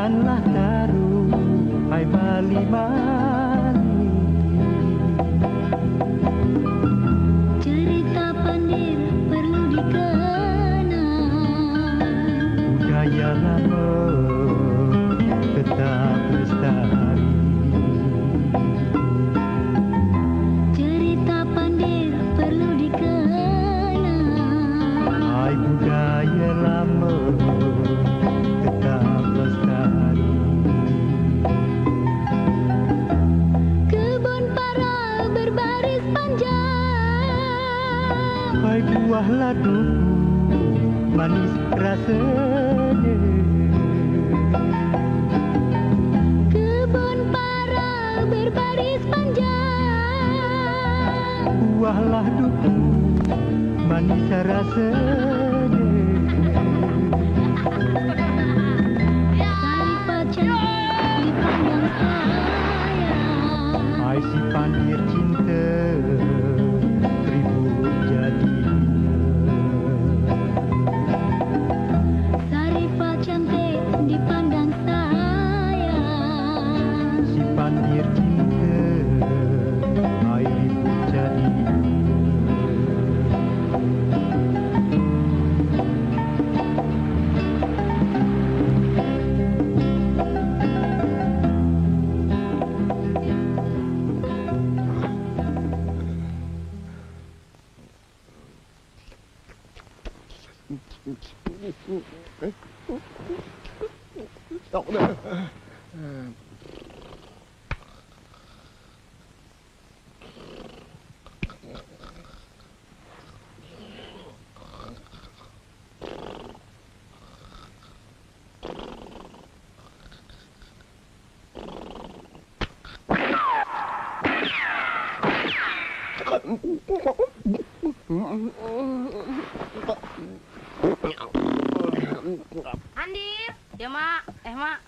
Janganlah taruh hai mali-mali. Cerita Pandir perlu dikenang. Budaya lama tetap lestari. Cerita Pandir perlu dikenang. Hai budaya lama tetap lestari. Kebun para berbaris panjang. Hai buah ladu manis rasanya. Kebun para berbaris panjang. Buah ladu manis rasanya. Saripah cantik dipandang sayang. Hai si Pandir cinta ribut jadinya. Saripah cantik dipandang sayang. Si Pandir cinta hai ribut jadinya. Andir, ya mak, mak,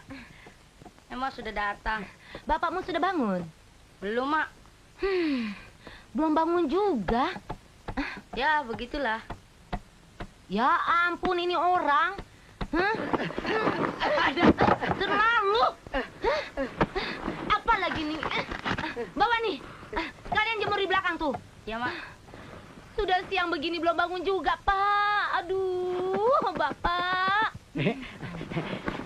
mak sudah datang. Bapakmu sudah bangun? Belum mak. Belum bangun juga. Ya begitulah. Ya ampun, ini orang. Terlalu. Apa lagi nih? Bawa nih. Kalian jemur di belakang tuh. Ya mak. Sudah siang begini belum bangun juga, Pak. Aduh, Bapak.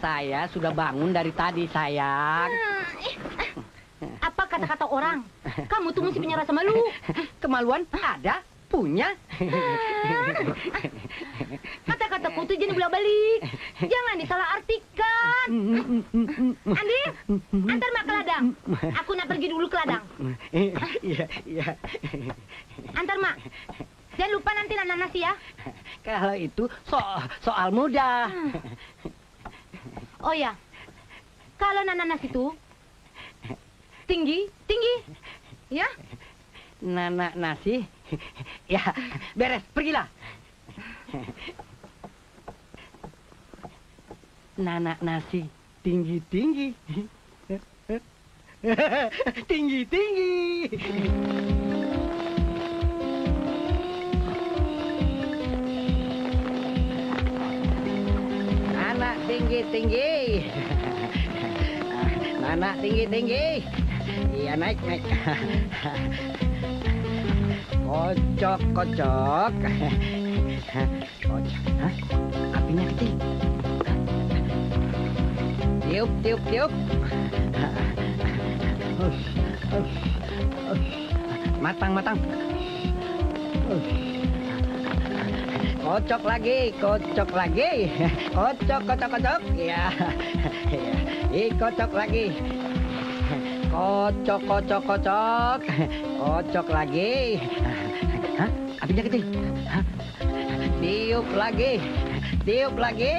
Saya sudah bangun dari tadi, sayang. Apa kata-kata orang? Kamu tuh mesti punya rasa malu. Kemaluan ada, punya. Kata-kataku tuh jangan bolak-balik. Jangan disalah-artikan. Andir, antar mak ke ladang. Aku nak pergi dulu ke ladang. Iya, iya. Antar mak. Jangan lupa nanti nanam nasi ya. Kalau itu soal mudah. Oh ya, kalau nanam nasi itu tinggi, ya. Nanak nasi, ya beres, pergilah. Nanak nasi tinggi. Tinggi. Nanak tinggi. Nanak tinggi. Iya, naik. Kocok. Kocok. Hah? Apinya kecil. Tiup. Matang. Kocok lagi. Kocok. Ya. Kocok lagi. Kocok lagi. Hah? Apinya kecil. Hah? Tiup lagi. Tiup lagi.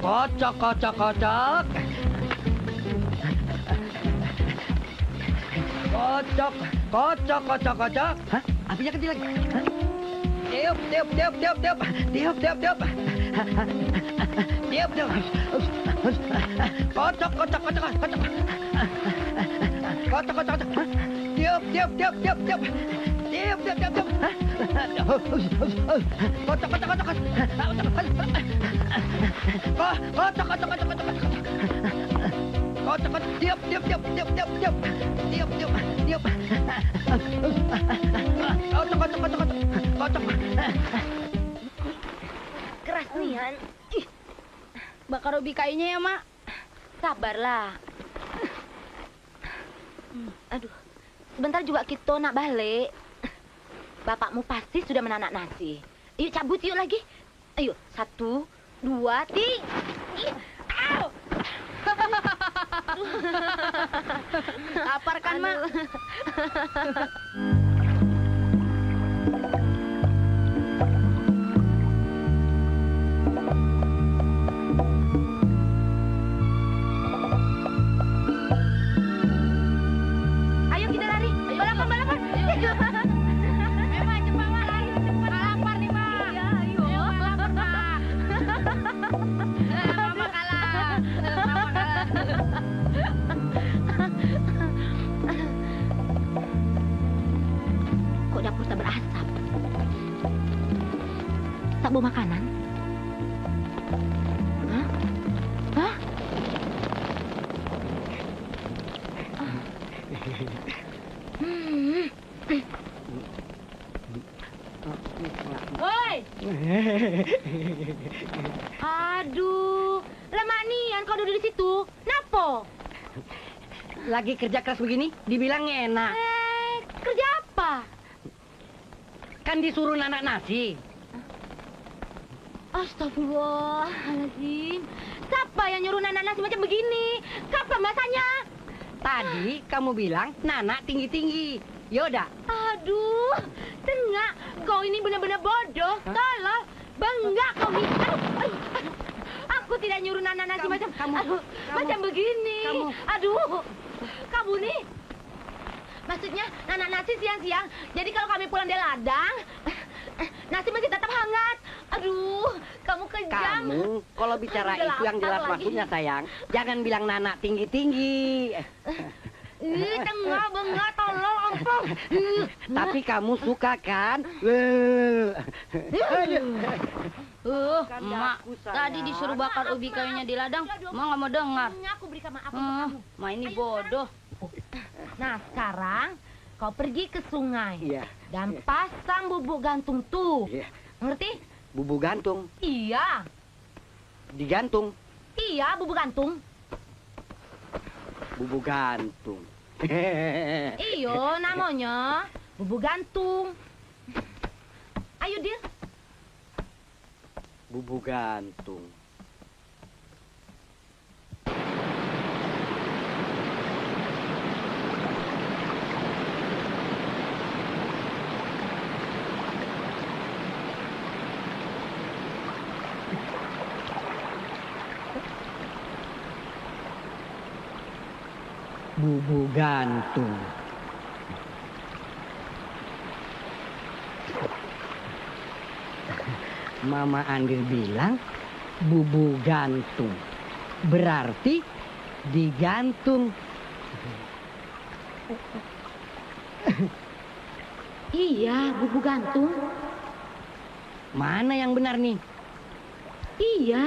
Kocok. Kocok. Hah? Apinya kecil lagi. Hah? Tiup. Kocok. Tiup. Diam. Kocok. Diam. Kocok. Keras nian. Ih, Bakar ubi kayunya ya, Mak. sabarlah. Aduh, sebentar juga kita nak balik. Bapakmu pasti sudah menanak nasi. Yuk cabut yuk lagi. Ayo, 1, 2, 3. Au! Lapar kan, Mak? Ayo kita lari. Balapan. Ayo, Mak, cepat, Mak. Lari, cepat. Lapar nih, Mak. Iya, ayo. Ayo, Mak, lapar, Mak. Mama kalah. Kok dapur tak berasap? Tak bawa makanan? Hah? Woi! Aduh, lemak nian kau duduk di situ. Napo? Lagi kerja keras begini, dibilang enak. Kerja apa? Kan disuruh nanak nasi. Astagfirullahaladzim. Siapa yang nyuruh Nana nasi macam begini? Kapan masanya? Tadi kamu bilang nanak tinggi-tinggi. Yaudah, Aduh, tengah. Kau ini benar-benar bodoh. Tolol. Bengak kau ni. Aduh. Aku tidak nyuruh Nana nasi macam macam begini. Aduh. Kamu nih. Maksudnya Nana nasi siang-siang. Jadi kalau kami pulang dari ladang, nasi masih tetap hangat. Aduh, kamu kejam. kamu kalau bicara Udah itu yang jelas lapar lagi. maksudnya sayang. Jangan bilang nanak tinggi-tinggi. Tengah bengak tolol ompong. Tapi kamu suka kan? Mak, tadi disuruh bakar ubi kayunya di ladang. Mak nggak mau dengar. Aku berikan maaf untuk kamu. Mak ini bodoh. Nah, sekarang kau pergi ke sungai Iya, dan pasang bubuk gantung tuh. iya. Ngerti? Bubuk gantung, Iya. digantung. Iya, bubuk gantung. Bubuk gantung. Iyo, namanya bubuk gantung. Ayo, Dir. Bubuk gantung. Bubuk gantung. Mama Andir bilang bubuk gantung. Berarti digantung. Iya, bubuk gantung. Mana yang benar nih? Iya.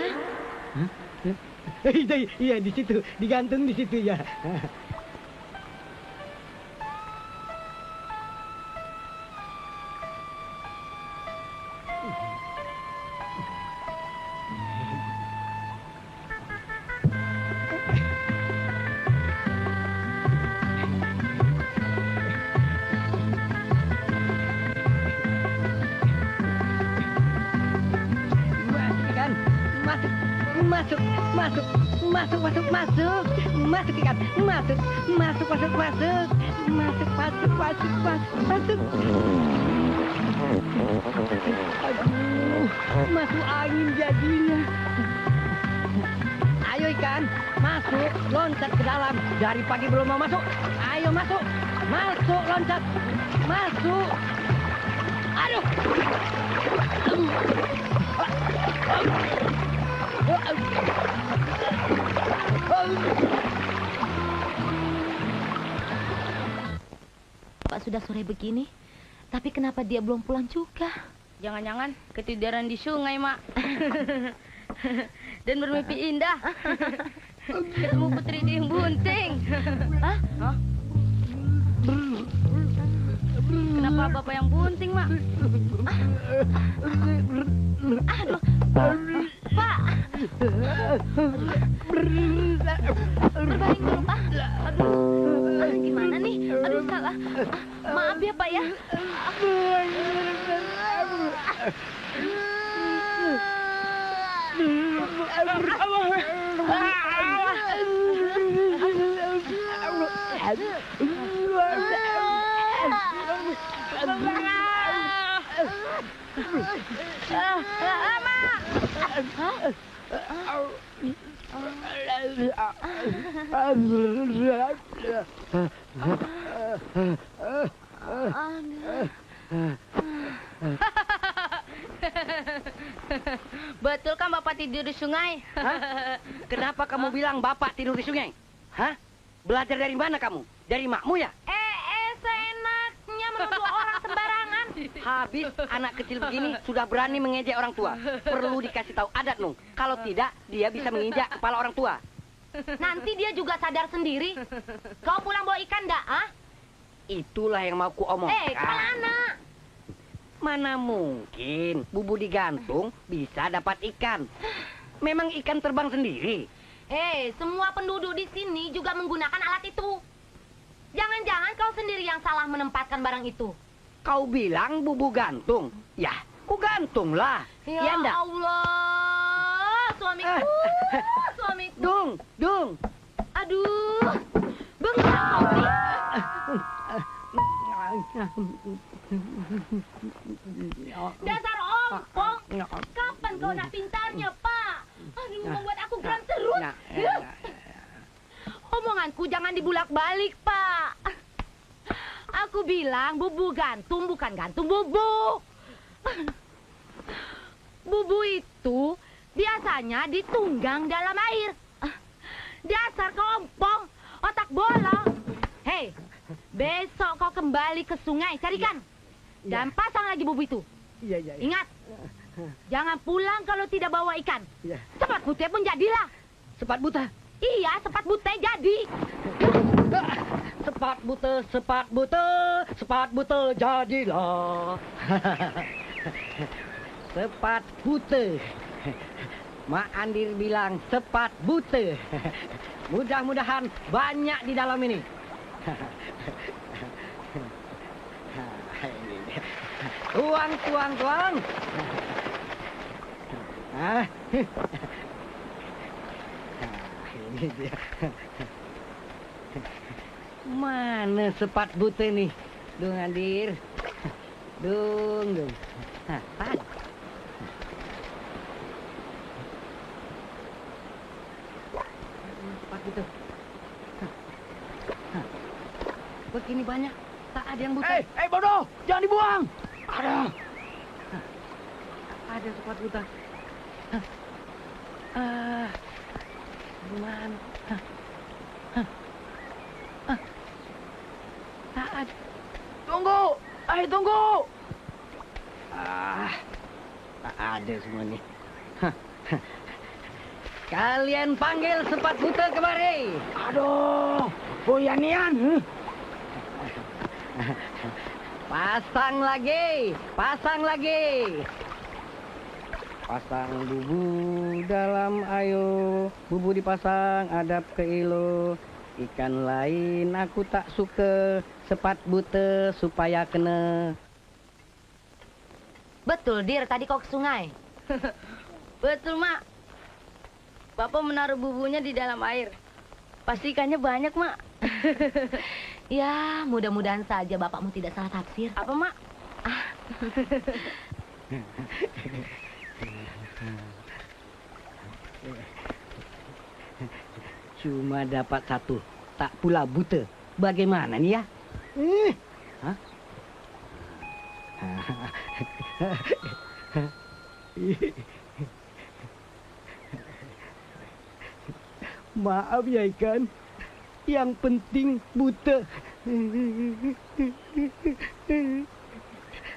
Iya di situ, digantung di situ ya. Ikan, masuk ikan, masuk. Aduh, masuk angin jadinya. Ayo ikan, masuk, loncat ke dalam. Dari pagi belum mau masuk. Ayo masuk, loncat, masuk. Aduh. Pak sudah sore begini, Tapi kenapa dia belum pulang juga? Jangan-jangan ketiduran di sungai, Mak. Dan bermimpi indah. Ketemu putri di bunting. Hah? Hah? Kenapa Bapak yang bunting, Mak? Aduh, Pak. Berbaring dulu, Pak. Aduh, gimana nih? Aduh, salah. Maaf ya, Pak ya. Betul kan Bapak tidur di sungai? Hah? Kenapa kamu bilang bapak tidur di sungai? Hah? Belajar dari mana kamu? Dari makmu ya? Seenaknya menuduh orang sembarangan. Habis anak kecil begini sudah berani mengejek orang tua. Perlu dikasih tahu adat, Nung. Kalau tidak, dia bisa menginjak kepala orang tua. Nanti dia juga sadar sendiri. Kau pulang bawa ikan dak, ah? Itulah yang mau ku omongkan. Kemana? Mana mungkin bubu digantung bisa dapat ikan. Memang ikan terbang sendiri. Semua penduduk di sini juga menggunakan alat itu. Jangan-jangan kau sendiri yang salah menempatkan barang itu. Kau bilang bubu gantung. Ya, ku gantung lah. Ya ndak? Allah, suamiku, suamiku. Dung. Aduh, bengkak kau sih. Dasar ompong. Kapan kau nak pintarnya, Pak? Aduh, membuat aku geram terus. Omonganku jangan dibulak-balik, Pak. Aku bilang bubu gantung bukan gantung bubu. Bubu itu biasanya ditunggang dalam air. Dasar kau ompong, otak bolong. Hei, besok kau kembali ke sungai, carikan. Dan pasang lagi bubu itu. Iya. Ingat, jangan pulang kalau tidak bawa ikan. Iya. Sepat butai pun jadilah. Sepat buta. Iya, sepat butai jadi. Sepat buta jadilah. Sepat buta. Mak Andir bilang sepat buta. Mudah-mudahan banyak di dalam ini. Tuang. Ini dia. Mana sepat buta nih? Dung Andir. Dung. Ada. Sepat buta. Begini banyak. Tak ada yang buta. Bodoh! Jangan dibuang! Ada sepat buta. Gimana? Tak ada. Tunggu! Tunggu! Tak ada semua nih. Kalian panggil sepat buta kemari. Aduh! Boyanian! Pasang lagi. Pasang bubu dalam ayo. Bubu dipasang adab ke ilo. Ikan lain aku tak suka. Sepat buta supaya kena. Betul, Dir. Tadi kau ke sungai. Betul, Mak. Bapak menaruh bubunya di dalam air. Pasti ikannya banyak, Mak. Ya, mudah-mudahan saja bapakmu tidak salah tafsir. Apa, Mak? Cuma dapat satu. Tak pula buta. Bagaimana nih ya? Hah? Maaf ya ikan. Yang penting buta.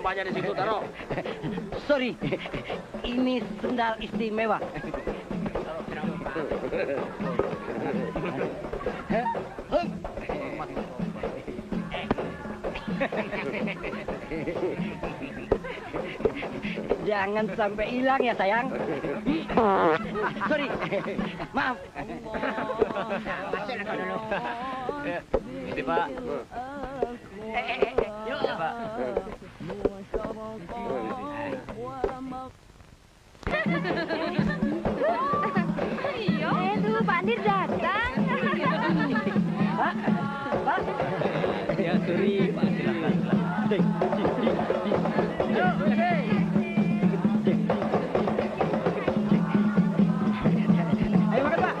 trompanya di situ, taruh. Sorry, ini sendal istimewa. Jangan sampai hilang ya sayang. Sorry, maaf. Ini Pak. Yuk. Ya Pak. Tuh Pak Dir datang. Pak. Ya, sorry Pak. Silakan. Ayo makan Pak.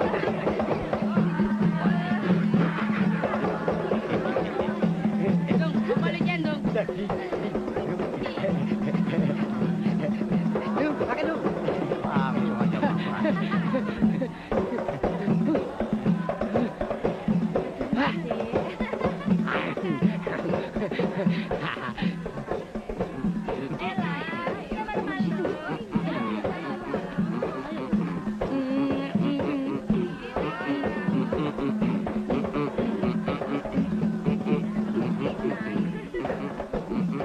Yuk, makan dulu.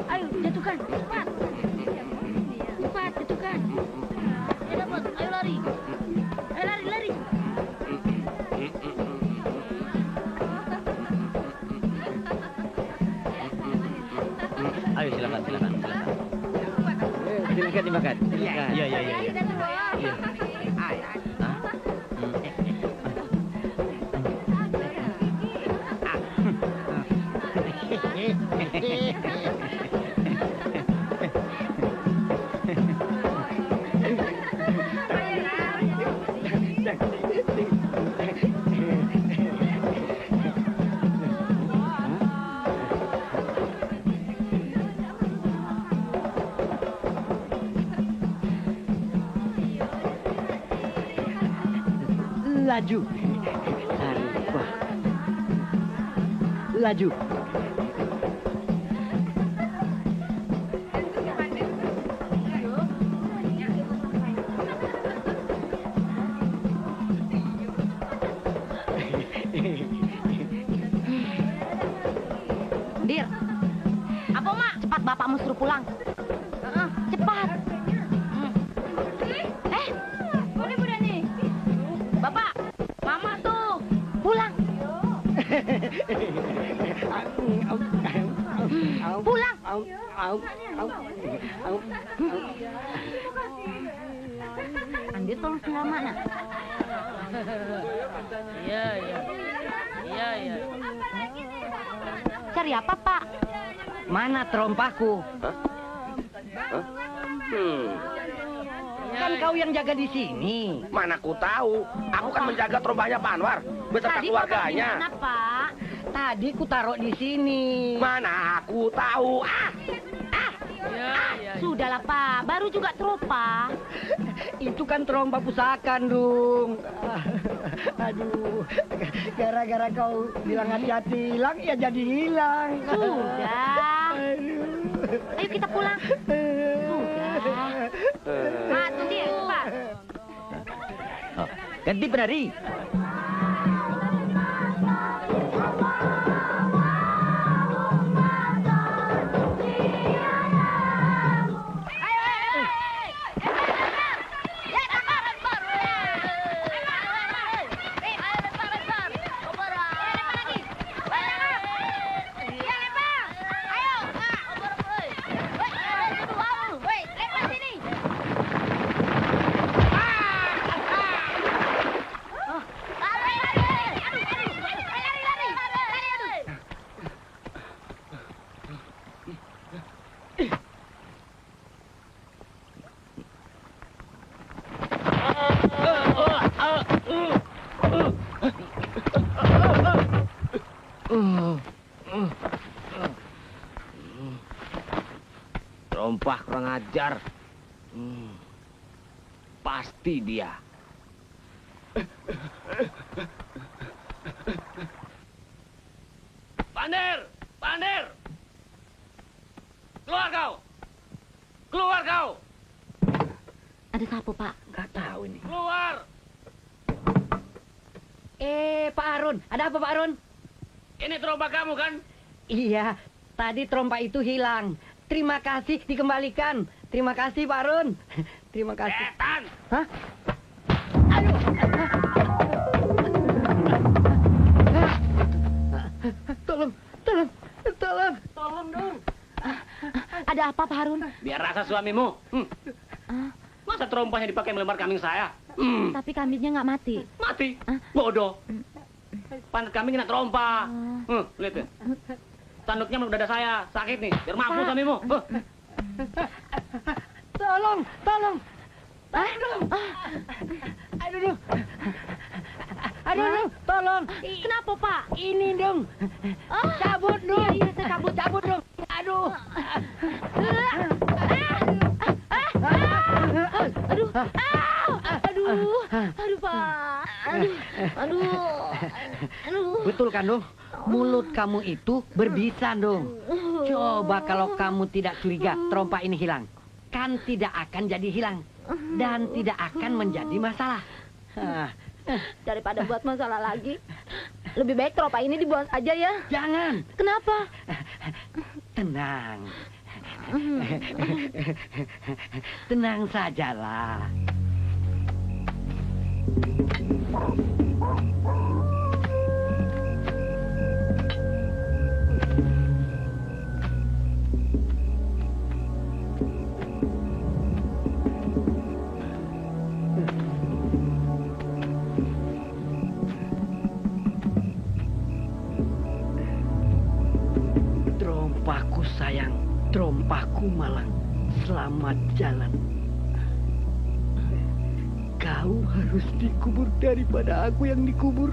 Ayo, jatuhkan. Cepat. Cepat, jatuhkan. Ya dapat. Ayo lari. Ayo lari, lari. Ayo silakan. Silakan dimakan. Silakan. Iya. Iya. Hah? Laju. Tarik, wah. Laju. Dir. Apa, Mak? Cepat bapakmu suruh pulang. Cepat. Udah nih. Bapak, Mama tuh. Pulang. Pulang. Andir tolong tinggal mana? Iya. Cari apa, Pak? Mana terompahku? Kan kau yang jaga di sini. Mana ku tahu. Aku kan menjaga trompahnya Pak Anwar beserta Tadi keluarganya. Bapak di mana, Pak? Tadi ku taruh di sini. Mana aku tahu. Sudahlah, Pak. Baru juga trompa. Itu kan trompa pusaka, Dung. Aduh, gara-gara kau bilang hati-hati hilang, ya jadi hilang. Sudah. Aduh. Ayo kita pulang. Sudah. Pak, tuh dia, Pak. Ganti penari. Trompah kurang ajar. Pasti dia. Pandir! Keluar kau! Ada siapa, Pak? Nggak tahu ini. Keluar! Pak Harun, ada apa Pak Harun? Ini trompa kamu kan? Iya, tadi trompa itu hilang. Terima kasih dikembalikan. Terima kasih Pak Harun. Terima kasih. Setan! Hah? Aduh. Tolong, tolong, tolong. Tolong dong. Ada apa, Pak Harun? Biar rasa suamimu. Masa trompanya dipakai melemar kambing saya? Tapi kambingnya nggak mati. Mati. Bodoh. Pantat kambing kena trompa. Lihat ya. Tanduknya menurut dada saya. Sakit nih. Biar mampu suamimu. Tolong, tolong. Aduh. Aduh. Aduh, tolong. Kenapa, Pak? Ini dong. Cabut dong. Iya, saya cabut. Cabut dong. Aduh. Aduh, aduh, Pak. Aduh. Betul kan dong? Mulut kamu itu berbisa dong. Coba kalau kamu tidak curiga trompa ini hilang. Kan tidak akan jadi hilang. Dan tidak akan menjadi masalah. Daripada buat masalah lagi, lebih baik trompa ini dibuang aja ya. Jangan. Kenapa? Tenang. Tenang sajalah. Trompaku sayang, trompaku malang, selamat jalan. Kau harus dikubur daripada aku yang dikubur.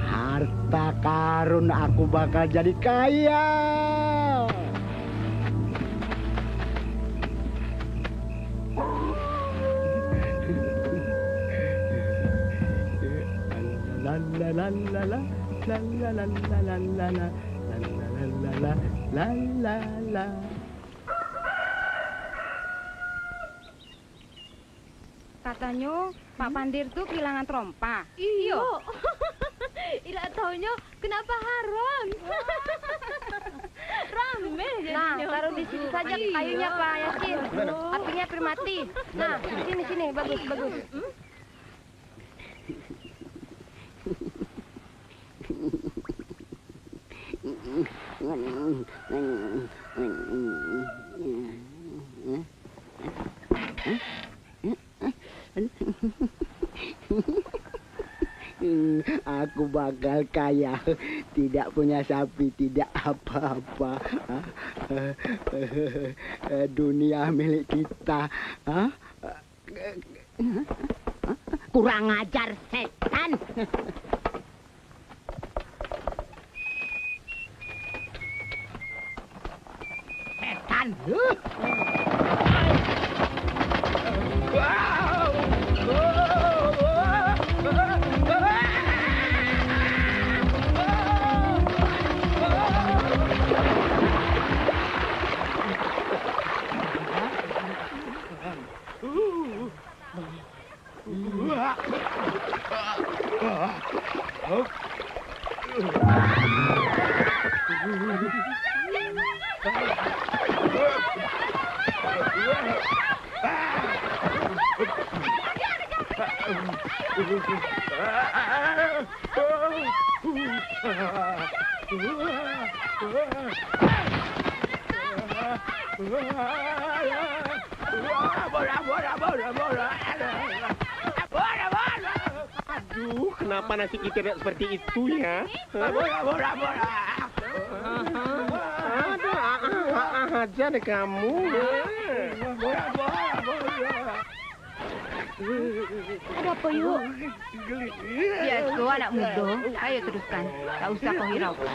Harta karun aku bakal jadi kaya. La la la la la la la la la la la la la la la la. Katanya Pak Pandir tuh kehilangan trompa. Iya. Tidak taunya kenapa Harun? Rame Nah, taruh di sini saja kayunya Pak Yasin. Apinya mati. Nah, sini bagus. Aku bakal kaya, tidak punya sapi, tidak apa-apa. Dunia milik kita. Kurang ajar setan. Setan. Aduh, kenapa nasib kita tidak seperti itu ya? Aduh, aja deh kamu. Ada apa yuk? Ya, kau anak muda. Ayo teruskan. Tak usah kau hiraukan.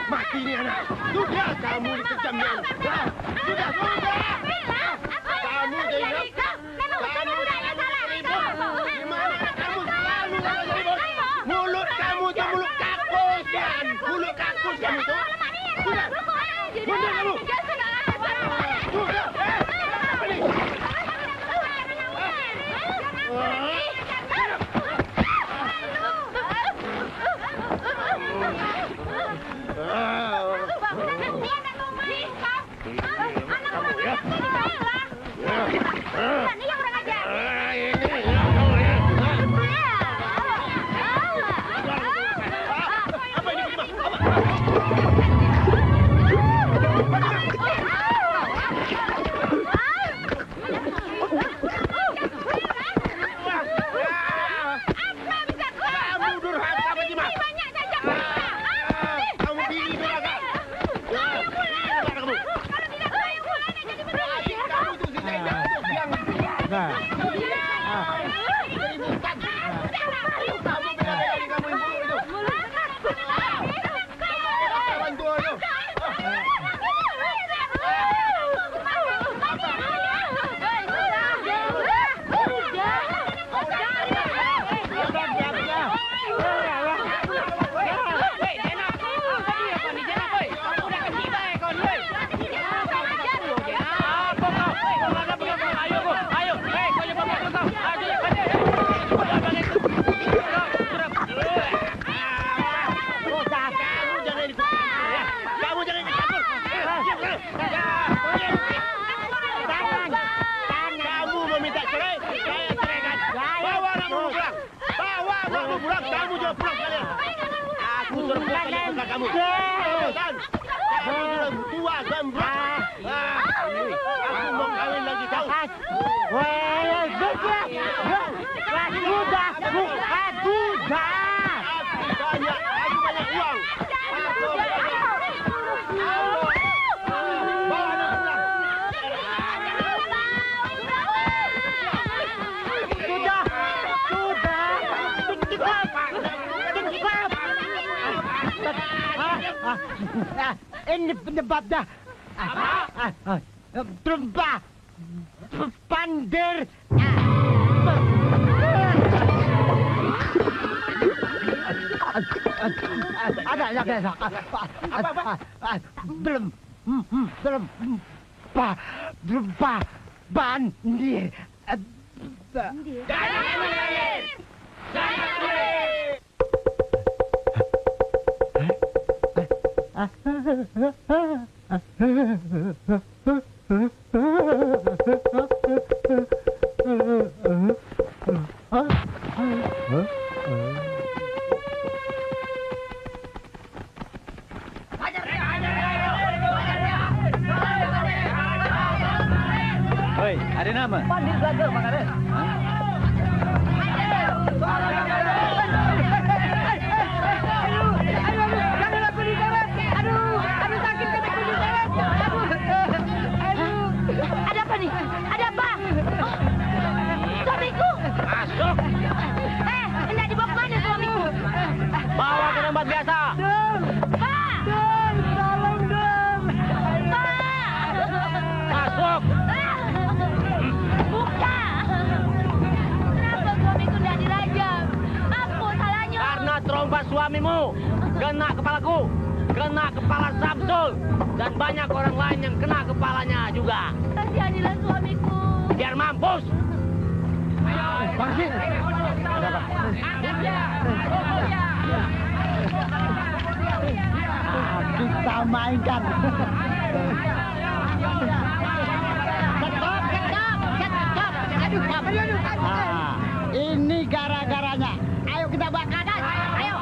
Mati ini anak. Sudah kamu dikejam dia. Sudah. Kamu jadi mulut kamu tu mulut kakus kan. Mulut kakus kamu tu. Sudah. Mundur kamu. Sudah. Kamu sudah tua gembrak. Aku mau kawin lagi tahu. Aku banyak uang. Ini penyebab dah. Trumpa. Pandir. Belum. Bandir. Hoi, ada nama? Pandir gagal, Pak Kades. luar biasa. Tolong dong. Masuk. Buka! Kenapa suamiku tidak dirajam? Apa salahnya? Karena trompa suamimu kena kepalaku, kena kepala Samsul, dan banyak orang lain yang kena kepalanya juga. Kasihanilah suamiku. Biar mampus. Bangkit. Kita mainkan. Ini gara-garanya. Ayo kita bakar. Ayo.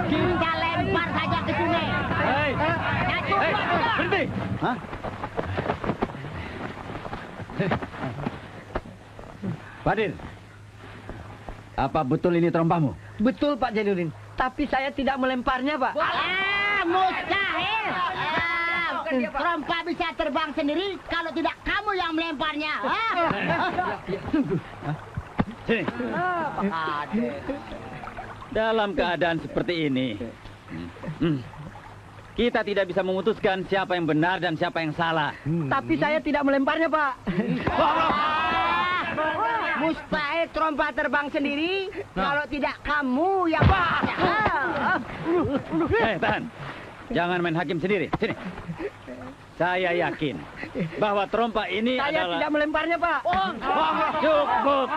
Kita lempar saja ke sungai. Hei, berhenti. Hah? Badin, apa betul ini terompamu? Betul Pak Jainuddin, tapi saya tidak melemparnya Pak. Mustahil. Trompa bisa terbang sendiri kalau tidak kamu yang melemparnya. Sini. Dalam keadaan seperti ini, kita tidak bisa memutuskan siapa yang benar dan siapa yang salah. Tapi saya tidak melemparnya Pak. Mustahil trompa terbang sendiri kalau tidak kamu yang Tahan. Jangan main hakim sendiri. Sini. Saya yakin bahwa trompa ini Saya adalah... tidak melemparnya Pak. Cukup.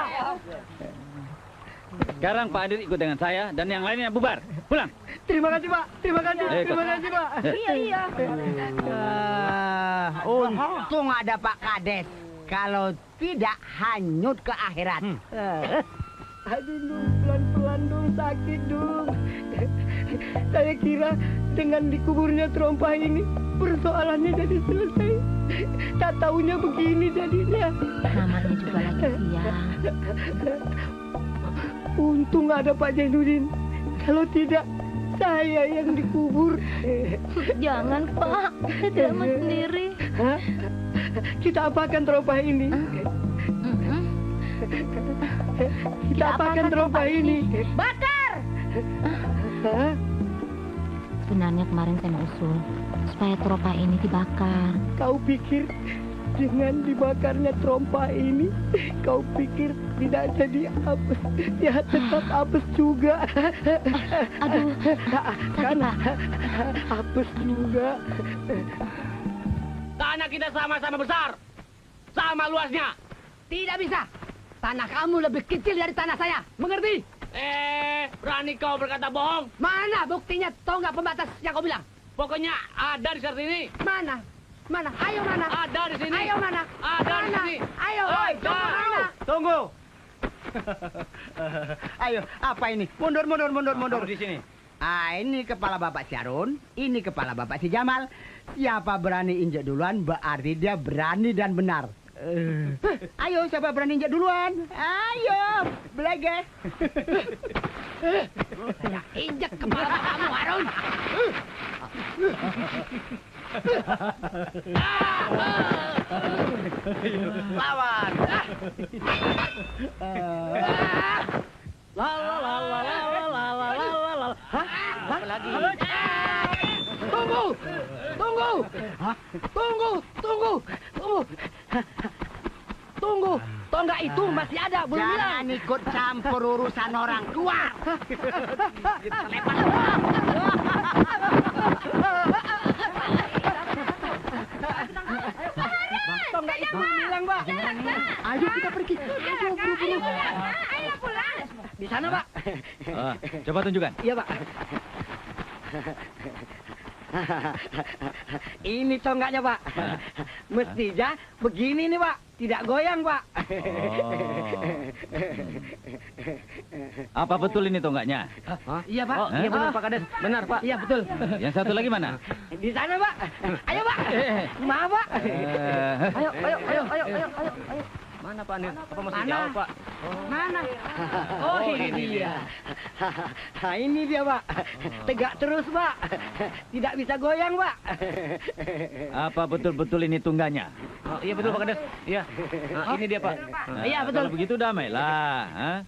Sekarang Pak Adir ikut dengan saya dan yang lainnya bubar. Pulang. Terima kasih Pak. Terima kasih. Terima kasih Pak. Iya. Untung ada Pak Kades. Kalau tidak hanyut ke akhirat. Aduh dong, pelan-pelan dong, sakit dong. Saya kira dengan dikuburnya trompa ini persoalannya jadi selesai. Tak taunya begini jadinya. Namanya juga lagi siang. Untung ada Pak Jainuddin. Kalau tidak, saya yang dikubur. Jangan, Pak. Saya tidak mau sendiri. Hah? Kita apakan trompa ini? Kita apakan trompa ini? Bakar! Hah? Sebenarnya kemarin saya mau usul supaya trompa ini dibakar. Kau pikir dengan dibakarnya trompa ini, kau pikir tidak jadi apes? Ya tetap apes juga. Aduh, Kan apes juga. Tanah kita sama-sama besar, sama luasnya. Tidak bisa. Tanah kamu lebih kecil dari tanah saya. Mengerti? Berani kau berkata bohong? Mana buktinya? Tahu nggak pembatas yang kau bilang? Pokoknya ada di sini. Mana? Mana? Ayo mana? Ada di sini. Ayo mana? Ada di Mana? sini. Ayo, oi, Ada. mana? Tunggu. Ayo, apa ini? Mundur. Kamu di sini. Ini kepala Bapak Syarun, ini kepala Bapak si Jamal. Siapa berani injek duluan, berarti dia berani dan benar. Ayo, siapa berani injek duluan? Ayo, belege. Saya injek kepala kamu, Harun. Lawan. Hah? Apa lagi? Tunggu! Hah? Tunggu! Tonggak itu masih ada, belum hilang. Jangan ikut campur urusan orang. Keluar. Tonggak itu belum hilang, Pak. Ayo kita pergi. Ayo, buru-buru. Ayo pulang. Di sana, Pak. Coba tunjukkan. Iya, Pak. Ini tonggaknya, Pak. Mestinya begini nih, Pak. Tidak goyang, Pak. Apa betul ini tonggaknya? Iya, Pak. Oh, Iya benar, hah? Pak Kades. Benar, Pak. Iya, betul. Yang satu lagi mana? Di sana, Pak. Ayo, Pak. Maaf, Pak. Ayo. Mana Pak Nir? Apa masih Mana? jauh Pak? Mana? Oh, ini dia. Ini dia, Pak. Tegak terus, Pak. Tidak bisa goyang, Pak. Apa betul-betul ini tungganya? Oh, iya betul Pak Kades. Iya. Nah, ini dia Pak. Nah, Iya, betul. Kalau begitu damailah. Hah?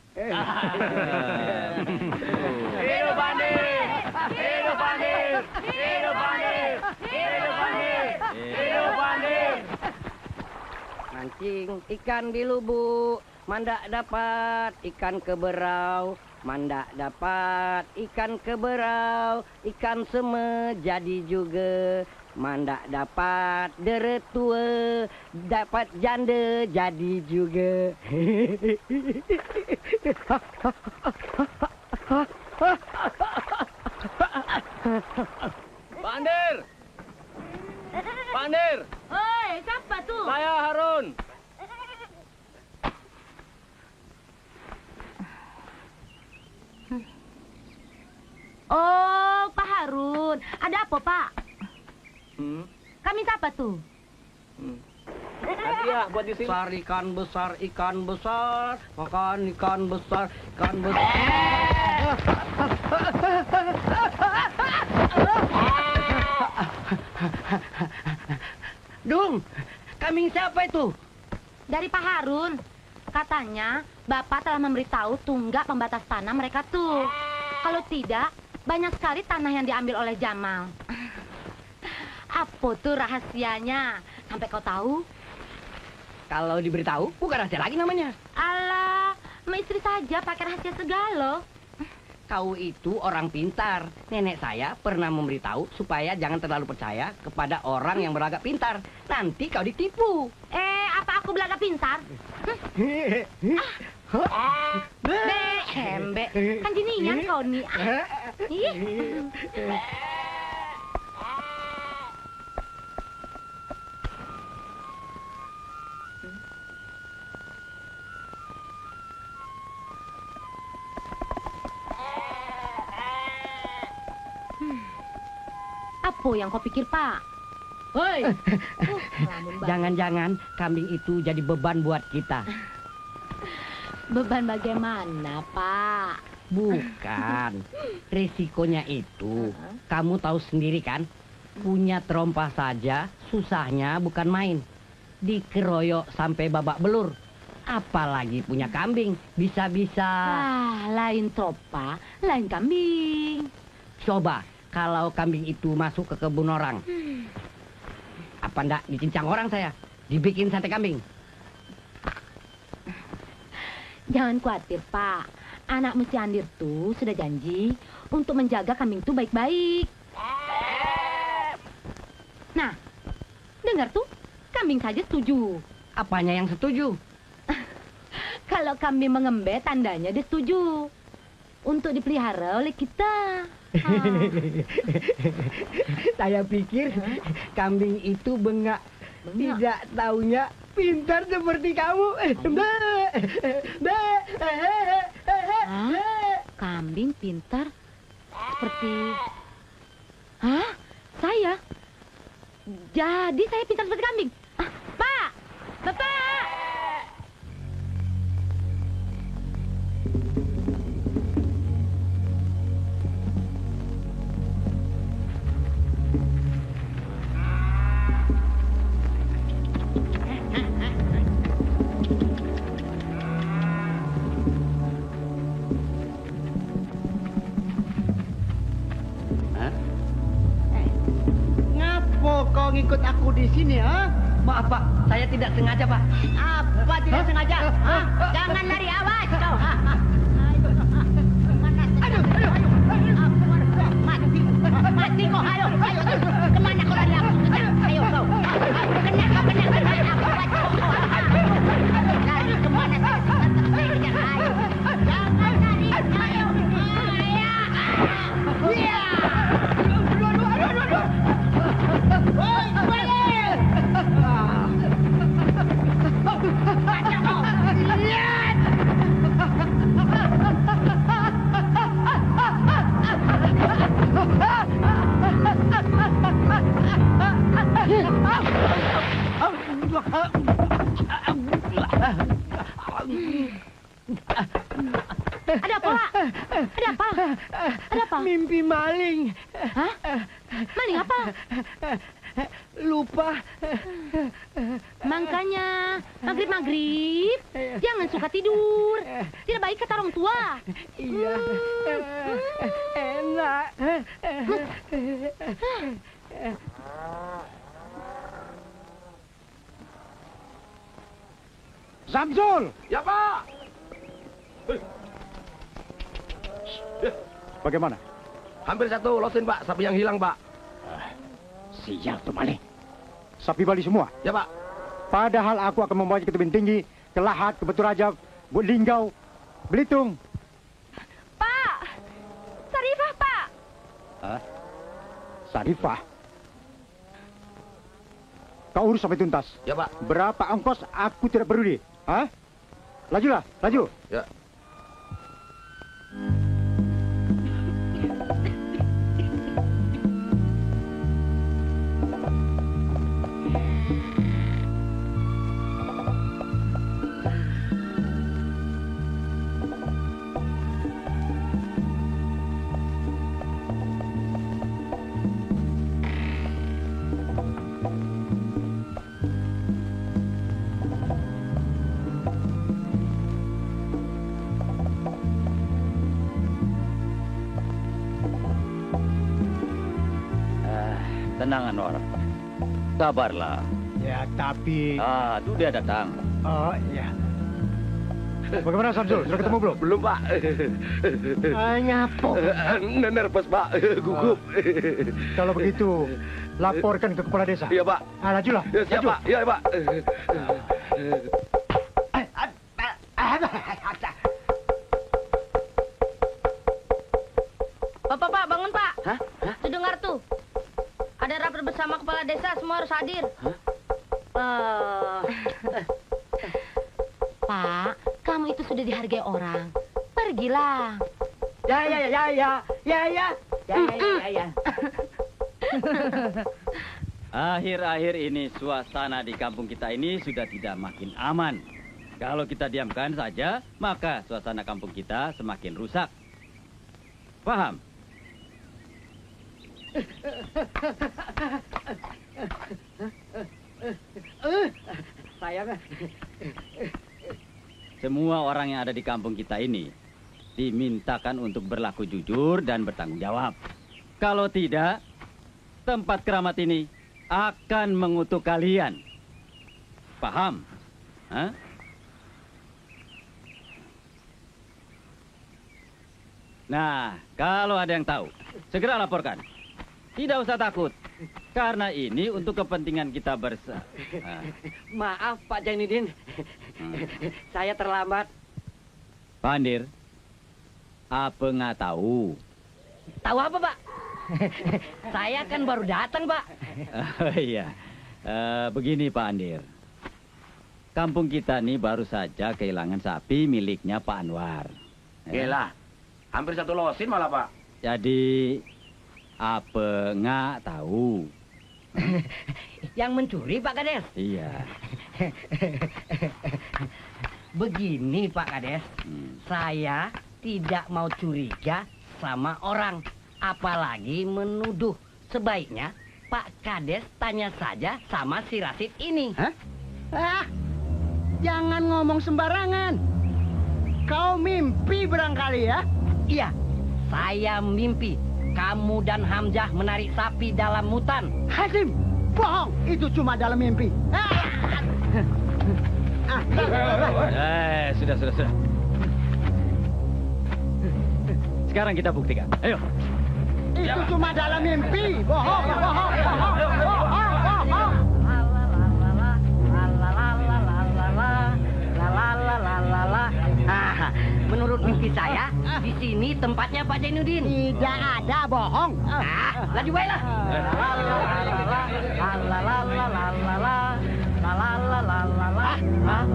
Hidup Pandir! Hidup Pandir! Hidup Pandir! Hidup Pandir! Hidup Pandir! Mancing ikan di lubuk, mandak dapat ikan keberau. Mandak dapat ikan keberau, ikan seme jadi juga. Mandak dapat deretua, dapat janda jadi juga. Pandir! Pandir! Hei, siapa tuh? Saya Harun. Oh, Pak Harun. Ada apa, Pak? Kami siapa tuh? Hadiah buat di sini. Besar ikan besar, makan ikan besar, ikan besar. Dung, kambing siapa itu? Dari Pak Harun. Katanya, Bapak telah memberitahu tunggak pembatas tanah mereka tuh. Kalau tidak, banyak sekali tanah yang diambil oleh Jamal. Apa tuh rahasianya? Sampai kau tahu? Kalau diberitahu, bukan rahasia lagi namanya. Alah, sama istri saja pakai rahasia segala. Kau itu orang pintar. Nenek saya pernah memberitahu supaya jangan terlalu percaya kepada orang yang berlagak pintar. Nanti kau ditipu. Apa aku belaga pintar? Embe, kan jinian kau nih. Ih. Apa yang kau pikir, Pak? Hoi. Jangan-jangan kambing itu jadi beban buat kita. Beban bagaimana, Pak? Bukan. Resikonya itu, kamu tahu sendiri kan? Punya trompa saja susahnya bukan main. Dikeroyok sampai babak belur. Apalagi punya kambing, bisa-bisa. Lain trompa, lain kambing. Coba kalau kambing itu masuk ke kebun orang. Apa ndak dicincang orang saya? Dibikin sate kambing. Jangan khawatir, Pak. Anak Musi Andir tuh sudah janji untuk menjaga kambing itu baik-baik. Nah, dengar tuh, kambing saja setuju. Apanya yang setuju? Kalau kambing mengembe, tandanya dia setuju. Untuk dipelihara oleh kita. Saya pikir kambing itu bengak. Tidak taunya pintar seperti kamu. Kambing pintar seperti... Hah? Saya? Jadi saya pintar seperti kambing? Pak! Bapak! Ngapo kau ngikut aku di sini, ha? Maaf Pak, saya tidak sengaja Pak. Apa tidak sengaja? Hah? Jangan lari, awas kau. Mati kau, ayo, ayo, kemana kau lari aku? Ayo kau, kena aku, lari kemana saya kejar, ayo, jangan lari, ayo, Ada apa, Pak? Ada apa? Ada apa? Mimpi maling. Hah? Maling apa? lupa. Makanya, maghrib, jangan suka tidur. Tidak baik kata orang tua. Iya. Enak. Samsul! Ya, Pak. Bagaimana? Hampir satu losin, Pak. Sapi yang hilang, Pak. Sial tuh Mali. Sapi Bali semua? Ya, Pak. Padahal aku akan membawanya ke tebing tinggi, ke Lahat, ke Batu Rajab, Buk Linggau, Belitung. Pak! Sarifah, Pak! Hah? Sarifah? Kau urus sampai tuntas. Ya, Pak. Berapa ongkos aku tidak peduli. Hah? Lajulah, laju. Ya. Tenang Anwar. Sabarlah. Ya, tapi... Ah, tuh dia datang. Oh, ya. Bagaimana Samsul? Sudah ketemu belum? Belum, Pak. Ngapo? Nervous, Pak. Gugup. Kalau begitu, laporkan ke kepala desa. Iya, Pak. Ah, lajulah. Ya, siap, Laju. Pak. Iya, Pak. Pak, bangun, Pak. Hah? Tuh dengar tuh. Ada rapat bersama kepala desa, semua harus hadir. Pak, kamu itu sudah dihargai orang. Pergilah. Ya. Akhir-akhir ini suasana di kampung kita ini sudah tidak makin aman. Kalau kita diamkan saja, maka suasana kampung kita semakin rusak. Paham? Semua orang yang ada di kampung kita ini dimintakan untuk berlaku jujur dan bertanggung jawab. Kalau tidak, tempat keramat ini akan mengutuk kalian. Paham? Hah? Nah, kalau ada yang tahu, segera laporkan. Tidak usah takut, karena ini untuk kepentingan kita bersama. Maaf Pak Jainuddin. Saya terlambat. Pak Andir, apa nggak tahu? Tahu apa, Pak? Saya kan baru datang, Pak. Oh, iya. Begini Pak Andir. Kampung kita nih baru saja kehilangan sapi miliknya Pak Anwar. Gila. Hampir satu losin malah, Pak. Jadi, apa nggak tahu? Yang mencuri, Pak Kades? Iya. Begini, Pak Kades. Saya tidak mau curiga sama orang. Apalagi menuduh. Sebaiknya Pak Kades tanya saja sama si Rasid ini. Hah? Ah, jangan ngomong sembarangan. Kau mimpi barangkali ya? Iya, saya mimpi kamu dan Hamzah menarik sapi dalam hutan. Hasim, bohong. Itu cuma dalam mimpi. Sudah. Sekarang kita buktikan. Ayo. Itu cuma dalam mimpi. Bohong. Menurut mimpi saya, di sini tempatnya Pak Jainuddin. Tidak ada bohong. Laju baiklah.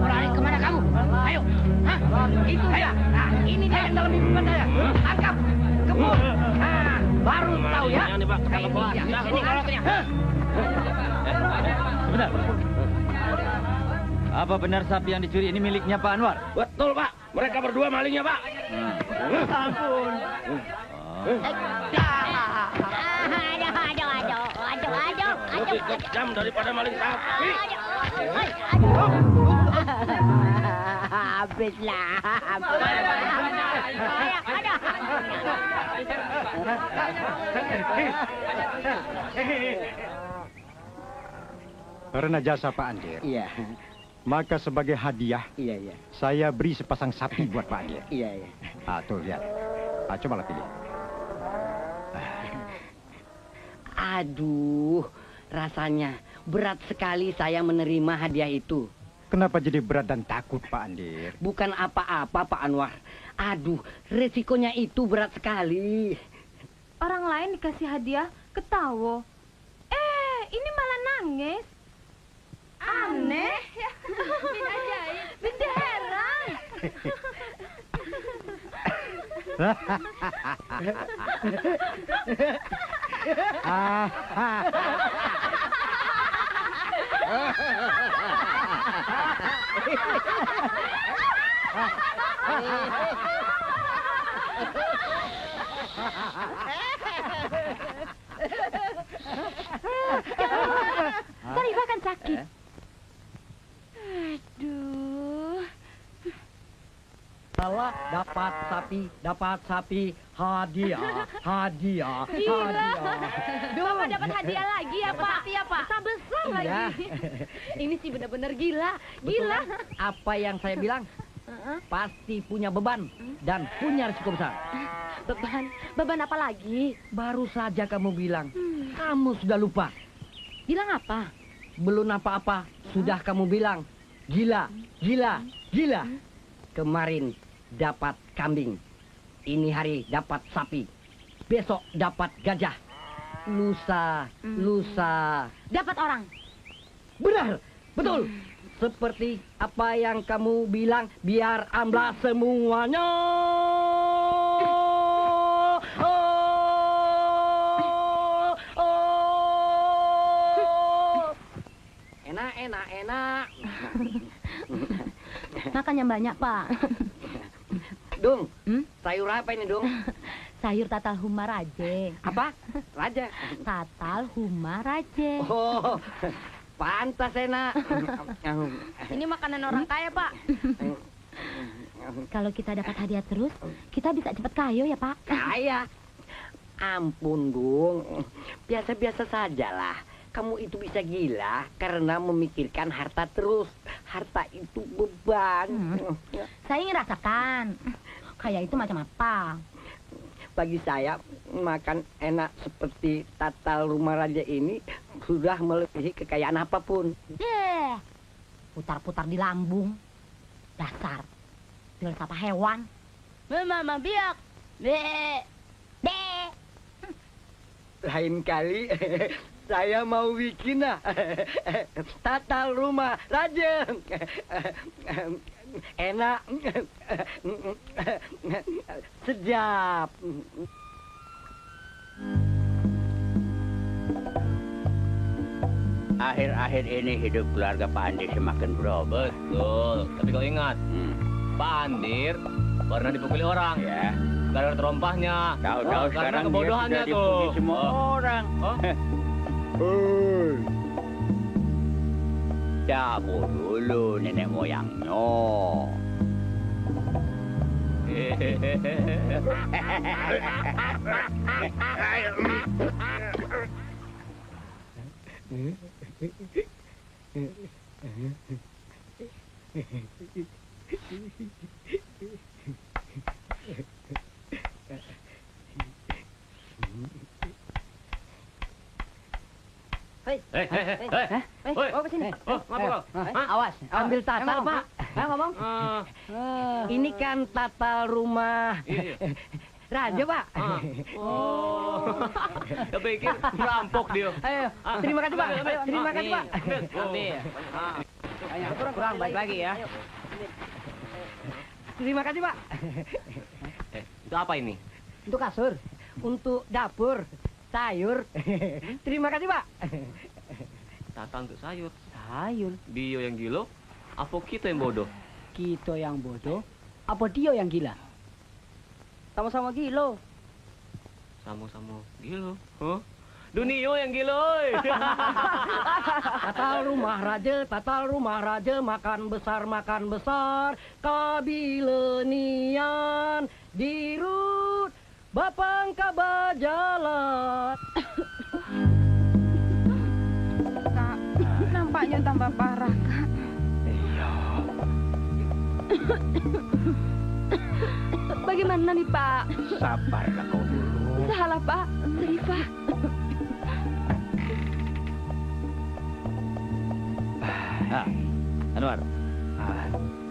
Berani kemana kamu? Ayo. Itu dia. Nah, ini dia yang dalam mimpi saya. Tangkap. Kebun. Baru tahu ya. Ini Pak, kita Ini keluar. dia. Ini orangnya. Sebentar. Apa benar sapi yang dicuri ini miliknya Pak Anwar? Betul, Pak. Mereka berdua malingnya, Pak. Ampun. Lebih kejam daripada maling sapi. Habislah. Karena jasa Pak Andir, Iya, maka sebagai hadiah, iya. saya beri sepasang sapi buat Pak Andir. Iya. Ah, tuh lihat. Ah, cobalah pilih. Aduh, rasanya berat sekali saya menerima hadiah itu. Kenapa jadi berat dan takut, Pak Andir? Bukan apa-apa, Pak Anwar. Aduh, resikonya itu berat sekali. Orang lain dikasih hadiah, ketawa. Ini malah nangis. Aneh. Bin ajaib. Bin heran. Sarifah kan sakit. Aduh. Salah dapat sapi, hadiah. Bapak dapat hadiah lagi ya, Pak? Iya, Pak. Besar lagi. Iya. Ini sih benar-benar gila. Gila. Apa yang saya bilang? Pasti punya beban dan punya risiko besar. Beban apa lagi? Baru saja kamu bilang, kamu sudah lupa. Bilang apa? Belum apa-apa, sudah kamu bilang, gila. Kemarin dapat kambing, ini hari dapat sapi, besok dapat gajah, lusa. Dapat orang. Benar, betul. Seperti apa yang kamu bilang, biar amblas semuanya. Enak. Makan yang banyak, Pak. Dung, sayur apa ini, Dung? Sayur tatal huma raje. Apa? Raja. Tatal huma raje. Oh, pantas enak. Ini makanan orang kaya, Pak. Kalau kita dapat hadiah terus, kita bisa cepat kaya ya, Pak. Kaya? Ampun, Dung. Biasa-biasa sajalah. Kamu itu bisa gila karena memikirkan harta terus. Harta itu beban. Saya ingin rasakan. Kaya itu macam apa? Bagi saya, makan enak seperti tatal rumah raja ini sudah melebihi kekayaan apapun. Putar-putar di lambung. Dasar. Filsafat hewan. Mama biak. Lain kali saya mau bikin tatal rumah raja. Enak, sedap. Akhir-akhir ini hidup keluarga Pak Andir semakin berubah. Betul, tapi kau ingat, Pak Andir pernah dipukuli orang. Ya. Gara-gara terompahnya. Tahu-tahu karena sekarang kebodohannya dia sudah tuh. dipuji semua orang. Cabut dulu nenek moyangnya. Oh, kesini. Ngapa kau? Awas, ambil tatal, Pak. Ngomong. Ini kan tatal rumah raja, Pak. Ya pikir merampok dia. Ayo, terima kasih, Pak. Terima kasih, Pak. Ambil. Kurang baik lagi ya. Terima kasih, Pak. Itu apa ini? Untuk kasur, untuk dapur, sayur. Terima kasih, Pak. Tata untuk sayur. Sayur. Dio yang gilo, apa kita yang bodoh? Kita yang bodoh, apa dia yang gila? Sama-sama gila. Samu-samu gilo. Huh? Dunio yang gilo. Tatal rumah raja, makan besar, kabilenian, dirut, bapang kabajalan. Kak, nampaknya tambah parah, Kak. Bagaimana nih, Pak? Sabarlah kau dulu. Salah, Pak. Serifah. Anwar,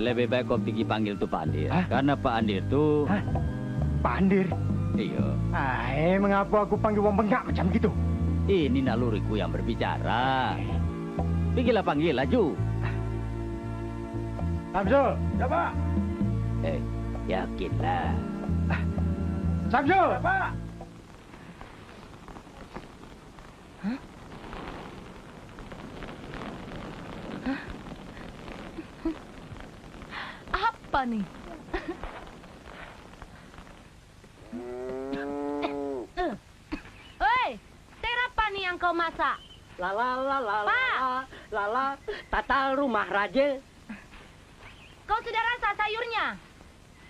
lebih baik kau pergi panggil tuh Pak Andir. Karena Pak Andir tuh... Pak Andir? Iya. Mengapa aku panggil wong bengak macam gitu? Ini naluriku yang berbicara. Pergilah panggil, laju. Samsul, siapa? Yakinlah. Samsul, siapa? Apa nih? Hei, ter apa nih yang kau masak? Lala, tatal rumah raja. Kau sudah rasa sayurnya?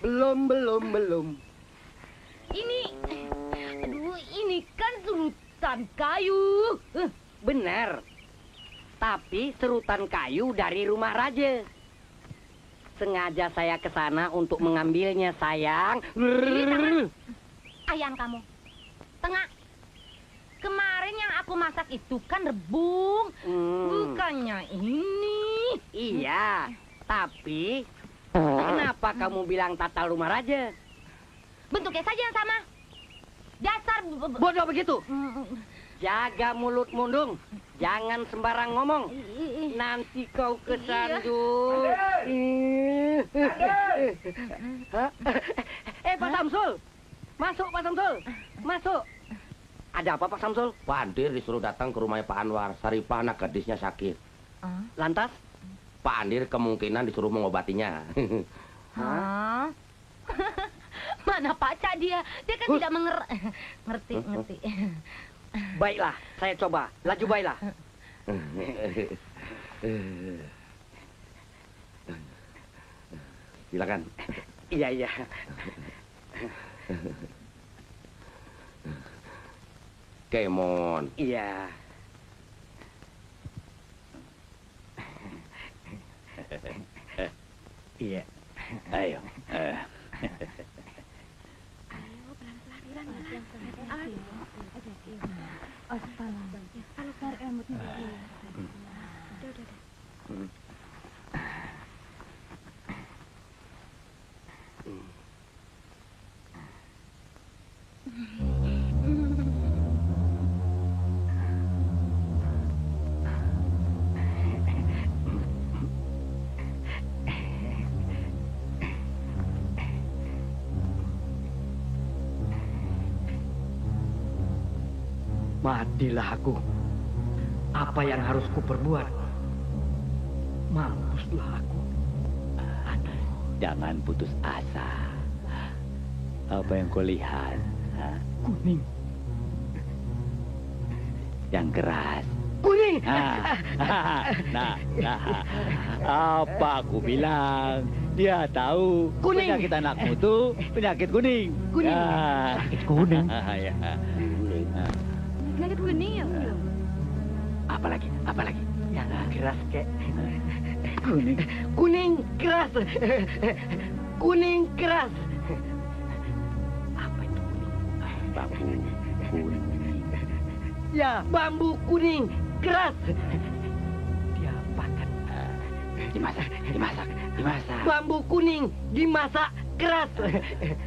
Belum. Ini kan serutan kayu. Benar. Tapi serutan kayu dari rumah raja. Sengaja saya ke sana untuk mengambilnya, sayang. Ayang kamu. Tengah. Kemarin yang aku masak itu kan rebung. Bukannya ini. Iya, tapi kenapa kamu bilang tatal rumah raja? Bentuknya saja yang sama. Dasar Bodoh begitu. Jaga mulut mundung. Jangan sembarang ngomong. Nanti kau kesandung. Pak Samsul. Masuk, Pak Samsul. Masuk. Ada apa, Pak Samsul? Pak Andir disuruh datang ke rumahnya Pak Anwar. Saripah anak gadisnya sakit. Lantas? Pak Andir kemungkinan disuruh mengobatinya. Hah? Mana Paca dia? Dia kan tidak ngerti. Baiklah, saya coba. Laju baiklah. Silakan. Iya. Kemon. Iya. Iya. Ayo. Matilah aku. Apa yang harus kuperbuat? Mampuslah aku. Jangan putus asa. Apa yang kau lihat? Kuning. Yang keras. Kuning! Nah. Apa aku bilang? Dia tahu. Kuning. Penyakit anakmu tuh penyakit kuning. Kuning. Penyakit kuning? Ya. Penyakit kuning ya? Apalagi? Yang keras, kek. Kuning. Kuning keras. Kuning keras. Apa itu kuning? Bambu kuning. Ya, bambu kuning keras. Diapakan? Dimasak. Bambu kuning dimasak keras.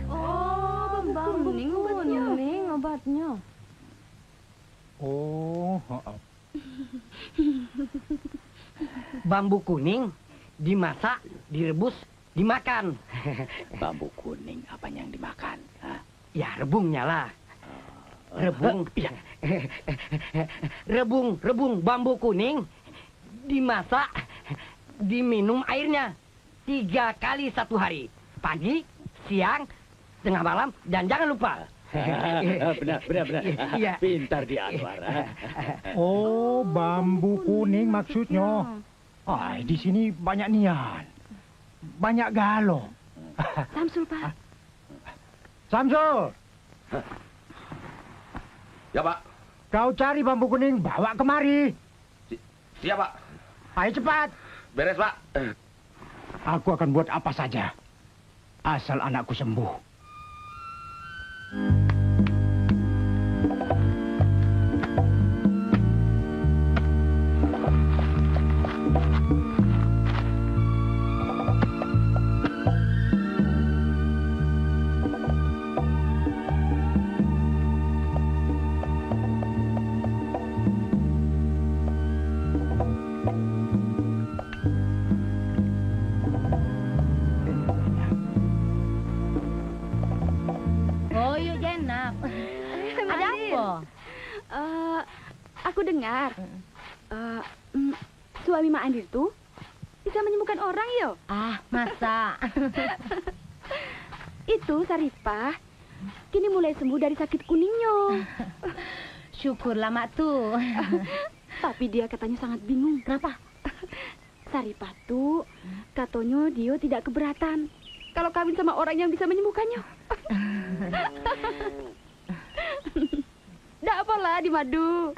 Oh, bambu kuning obatnya. Oh, Bambu kuning dimasak, direbus, dimakan. Bambu kuning apa yang dimakan? Ya, rebungnya lah. Rebung. Ya. Rebung bambu kuning dimasak, diminum airnya 3 kali 1 hari. Pagi, siang, tengah malam, dan jangan lupa Benar. Iya. Pintar dia Anwar. Oh, bambu kuning maksudnya. Ay, di sini banyak nian. Banyak galo. Samsul, Pak. Samsul, Ya, Pak. kau cari bambu kuning, bawa kemari. Siap, Pak. Ayo cepat. Beres, Pak. Aku akan buat apa saja. Asal anakku sembuh. Oh, yuk Jenab. Ada apa? Aku dengar suami Mak Andir tuh bisa menyembuhkan orang yo. Ah, masa? Itu Saripah kini mulai sembuh dari sakit kuningnya. Syukurlah Mak tuh. Tapi dia katanya sangat bingung. Kenapa? Saripah tuh katanya dia tidak keberatan kalau kawin sama orang yang bisa menyembuhkannya. Nggak apalah di madu.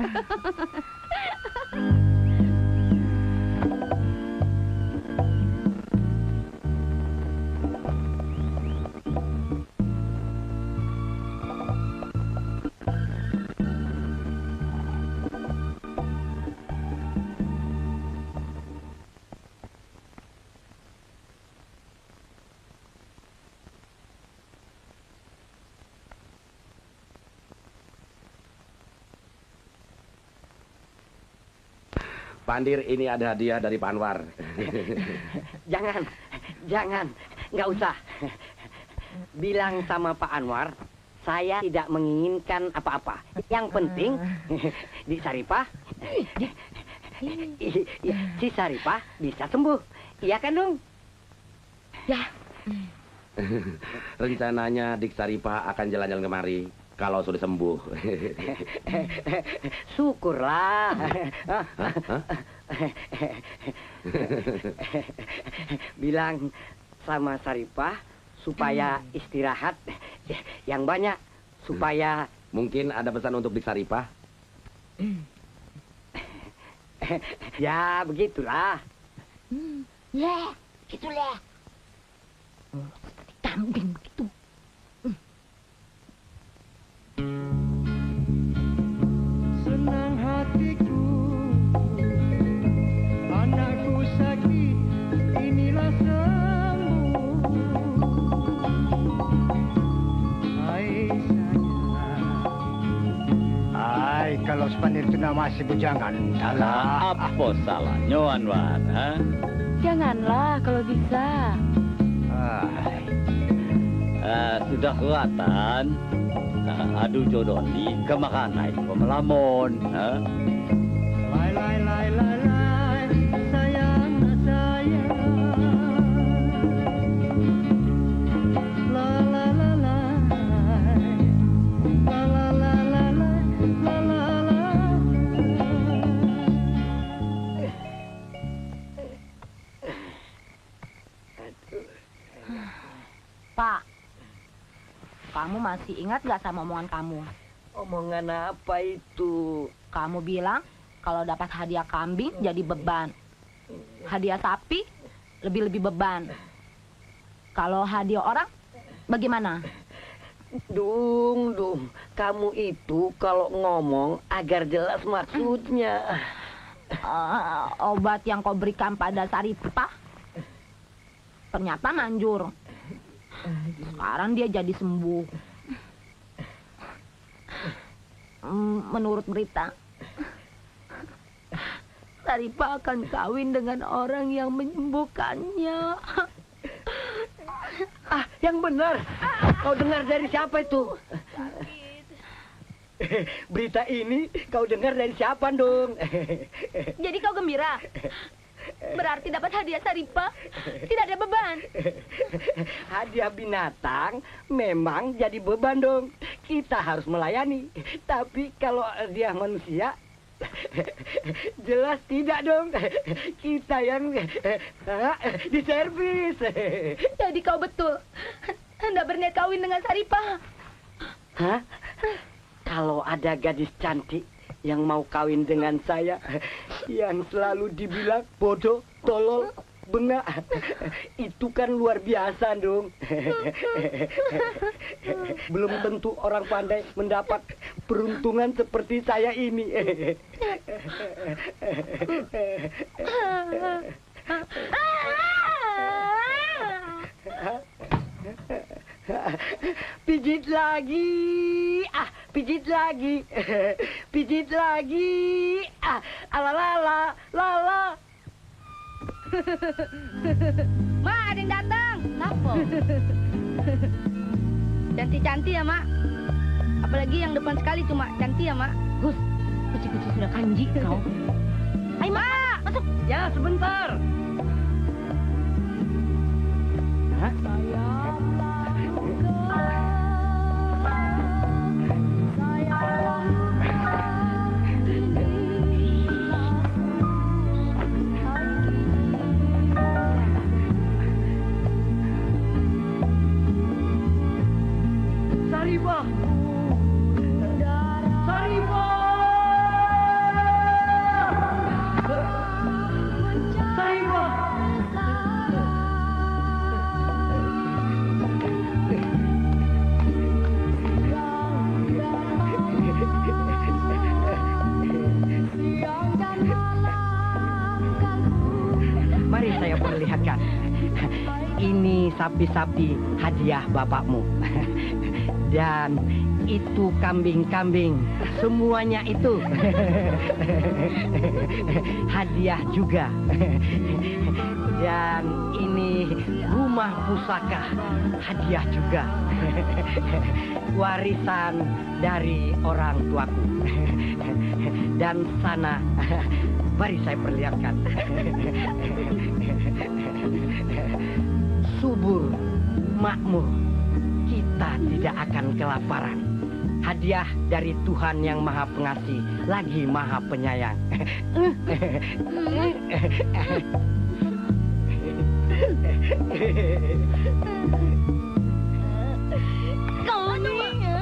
Pandir, ini ada hadiah dari Pak Anwar. Jangan, nggak usah. Bilang sama Pak Anwar, saya tidak menginginkan apa-apa. Yang penting, di Saripah, si Saripah bisa sembuh. Iya kan, Dung? Ya. Rencananya Dik Saripah akan jalan-jalan kemari kalau sudah sembuh. Syukurlah. Bilang sama Saripah supaya istirahat yang banyak, supaya Mungkin ada pesan untuk Dik Saripah? ya begitulah. Ya, gitulah. Seperti kambing begitu. Senang hatiku, anakku sakit, inilah sembuh. Hai sayang. Ay, kalau Sepandir itu masih bujangan, salah. Apa salahnya Anwar? Ha? Janganlah kalau bisa. Ay, Sudah kelihatan. Aduh jodoh ni kemakanai pemelamun. Ha? Lai lai lai lai lai, sayang sayang. La la la la, la la la la la, la la la. Pak, kamu masih ingat gak sama omongan kamu? Omongan apa itu? Kamu bilang kalau dapat hadiah kambing jadi beban. Hadiah sapi lebih-lebih beban. Kalau hadiah orang bagaimana? Dung, kamu itu kalau ngomong agar jelas maksudnya. Obat yang kau berikan pada Saripah ternyata manjur. Sekarang dia jadi sembuh. Menurut berita, Saripah akan kawin dengan orang yang menyembuhkannya. Yang benar. Kau dengar dari siapa itu? Berita ini kau dengar dari siapa, Dung? Jadi kau gembira? Berarti dapat hadiah Saripah. Tidak ada beban. Hadiah binatang memang jadi beban dong. Kita harus melayani. Tapi kalau dia manusia, jelas tidak dong. Kita yang diservis. Jadi kau betul. Anda berniat kawin dengan Saripah. Hah? Kalau ada gadis cantik yang mau kawin dengan saya, yang selalu dibilang bodoh, tolol, bengak, itu kan luar biasa dong. Belum tentu orang pandai mendapat peruntungan seperti saya ini. Pijit lagi, pijit lagi, pijit lagi, alalala, lala. Mak, ada yang datang. Kenapa? Cantik-cantik ya, Mak. Apalagi yang depan sekali tuh, Mak. Cantik ya, Mak. Gus, kucing-kucing sudah kanji kau. Ayo, Mak, masuk. Ya, sebentar. Hah? Saripah! Saripah! Saripah! Mari saya perlihatkan. Ini sapi-sapi hadiah bapakmu. Dan itu kambing-kambing. Semuanya itu hadiah juga. Dan ini rumah pusaka, hadiah juga. Warisan dari orang tuaku. Dan sana, mari saya perlihatkan. Subur, makmur, kita tidak akan kelaparan. Hadiah dari Tuhan yang Maha Pengasih, lagi Maha Penyayang. Kau nih ya.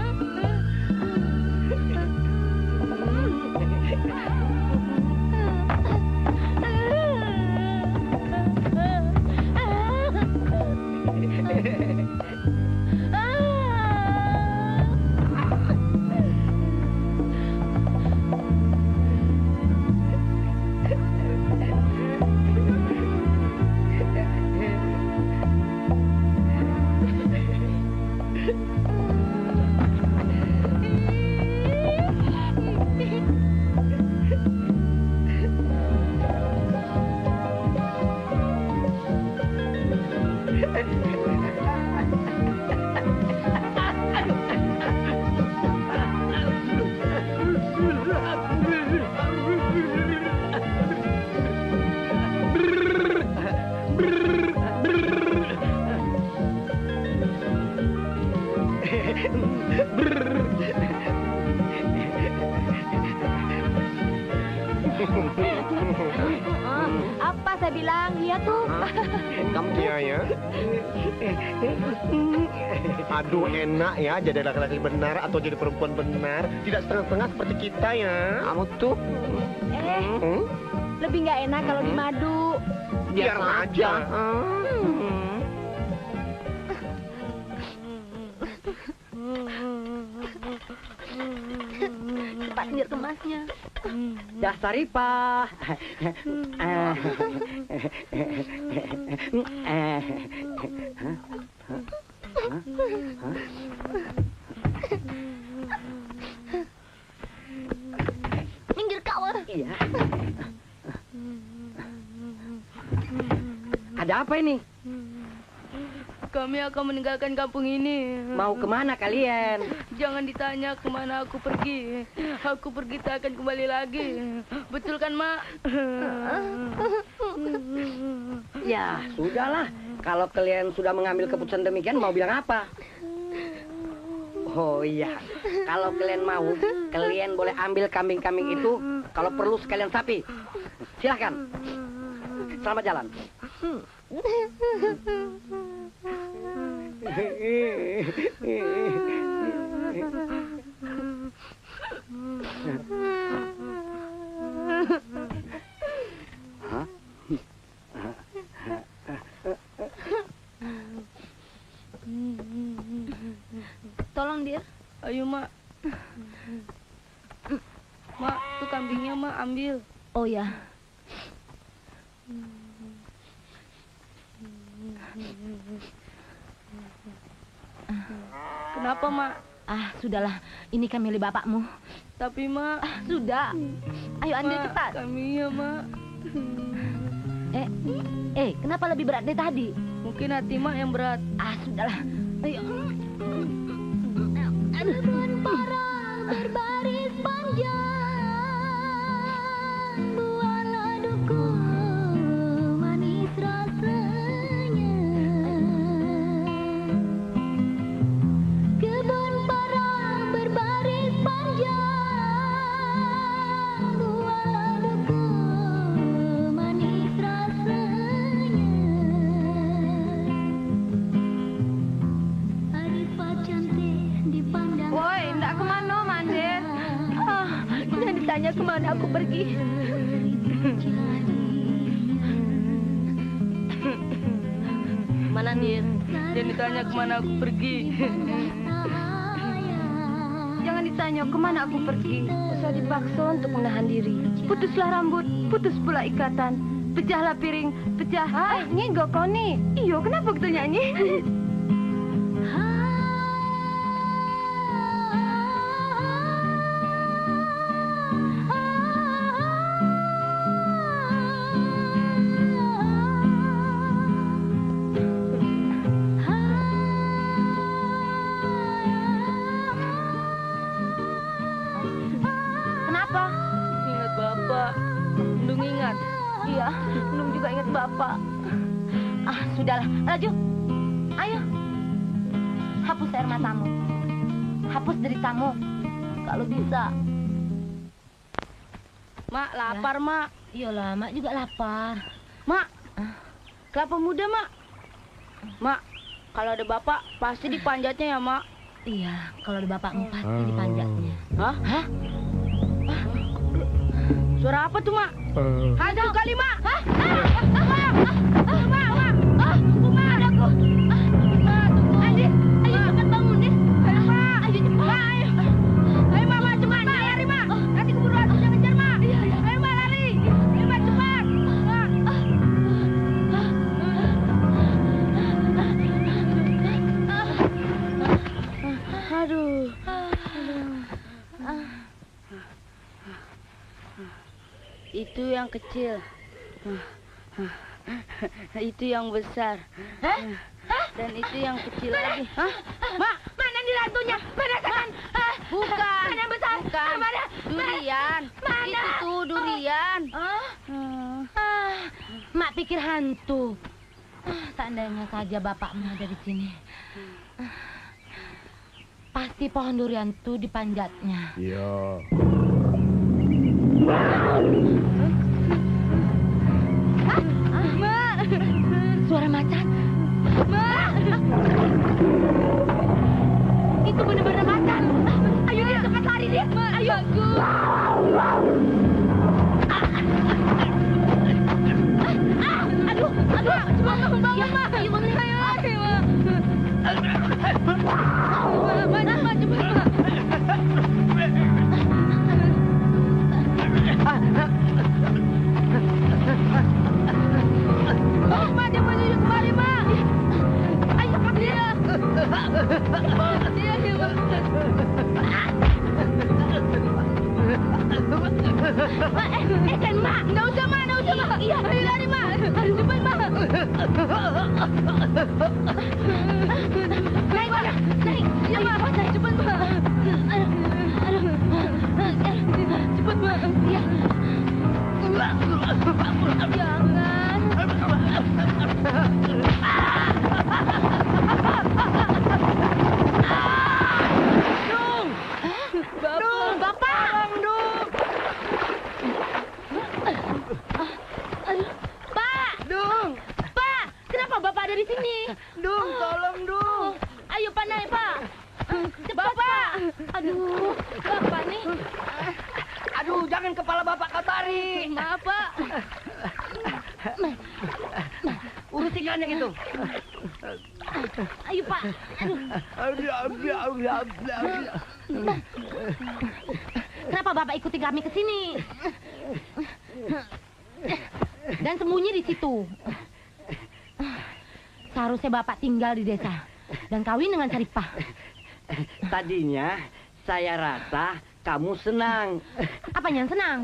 Apa saya bilang? Iya tuh. Kamu dia ya? Aduh enak ya jadi laki-laki benar atau jadi perempuan benar. Tidak setengah-setengah seperti kita ya. Kamu tuh. Lebih nggak enak kalau di madu. Biar aja. Cepat biar kemasnya. Dah Saripah. Minggir kau. Iya. Ada apa ini? Kami akan meninggalkan kampung ini. Mau kemana kalian? Jangan ditanya kemana aku pergi. Aku pergi tak akan kembali lagi. Betul kan, Mak? Ya, sudahlah. Kalau kalian sudah mengambil keputusan demikian, mau bilang apa? Oh iya, kalau kalian mau, kalian boleh ambil kambing-kambing itu. Kalau perlu sekalian sapi. Silahkan. Selamat jalan. Hah? Tolong dia. Ayo, Mak. Mak, tuh kambingnya, Mak, ambil. Oh ya. Kenapa, Mak? Ah, sudahlah. Ini kan milik bapakmu. Tapi, Mak. Sudah. Ayo ambil Mak, cepat. Kambingnya, Mak. Kenapa lebih berat dari tadi? Mungkin hati Mak yang berat. Ah, sudahlah. Ayo. Kebun parang berbaris panjang, buahlah duku manis rasanya. Kebun parang berbaris panjang, buahlah duku manis rasanya. Arifah cantik dipandang. Woi, ndak kemana, Mandir? Jangan ditanya kemana aku pergi. Mana, Dir? Jangan ditanya kemana aku pergi. Jangan ditanya kemana aku pergi. Usah dipaksa untuk menahan diri. Putuslah rambut, putus pula ikatan. Pecahlah piring, pecah. Ngigo kau nih. Iyo, kenapa kita nyanyi? Kenapa? Ingat Bapak. Ndung ingat. Iya, belum juga ingat bapak. Ah, sudahlah. Laju. Ayo. Hapus air matamu. Hapus deritamu. Kalau bisa. Mak, lapar, Mak. Iyalah, Mak juga lapar. Mak, kelapa muda, Mak. Mak, kalau ada Bapak, pasti dipanjatnya ya, Mak. Iya, kalau ada bapakmu pasti dipanjatnya. Hah? Hah? Suara apa tuh, Mak? Hantu kali, Mak. Hah? Mak, ada aku. Andi, ayo cepat bangun deh. Ayo, Mak. Ayo cepat. Ayo. Ayo, Mak, cepat, Mak. Lari, Mak. Nanti keburu hantunya ngejar, Mak. Ayo, Mak, lari. Ayo, Mak, cepat. Aduh. Itu yang kecil. Itu yang besar. Dan itu yang kecil lagi. Hah? Mak, mana nih hantunya? Mana setan? Bukan. Mana yang besar? Bukan. Mana? Durian. Mana? Itu tuh durian. Mak pikir hantu. Seandainya saja bapakmu ada di sini. Pasti pohon durian itu dipanjatnya. Iya. Mak. Suara macan. Mak. Itu benar-benar macan. Ayo dia cepat lari dia. Ayo. Aduh, cepat bangun, Mak. Ayo, bangun. Ayo, Mak. Mak, cepat, Mak. Mak, dia menuju kemari, Mak. Ayo, cepat dia. Dia, Mak. Kan, Mak. Nggak usah, Mak. Iya, ayo lari, Mak. Harus cepat, Mak. Naik, Mak. di sini. Dung, tolong Dung. Ayo Pak naik Pak. Cepat Pak. Aduh, Bapak nih. Aduh, jangan kepala bapak kau tarik. Maaf Pak. Urus ikannya gitu. Ayo Pak. Kenapa Bapak ikuti kami ke sini? Dan sembunyi di situ. Seharusnya Bapak tinggal di desa dan kawin dengan Saripah. Tadinya saya rasa kamu senang. Apanya yang senang?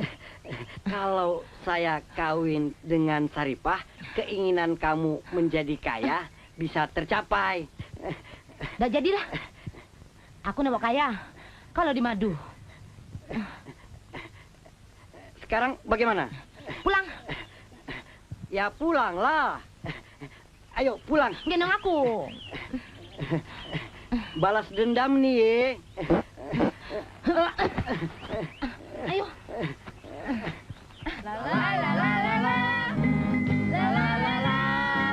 Kalau saya kawin dengan Saripah, keinginan kamu menjadi kaya bisa tercapai. Dah jadilah. Aku nak mau kaya kalau di madu. Sekarang bagaimana? Pulang. Ya pulanglah. Ayo pulang. Gendong aku. Balas dendam nih. Ayo. La la la la la la. La la la la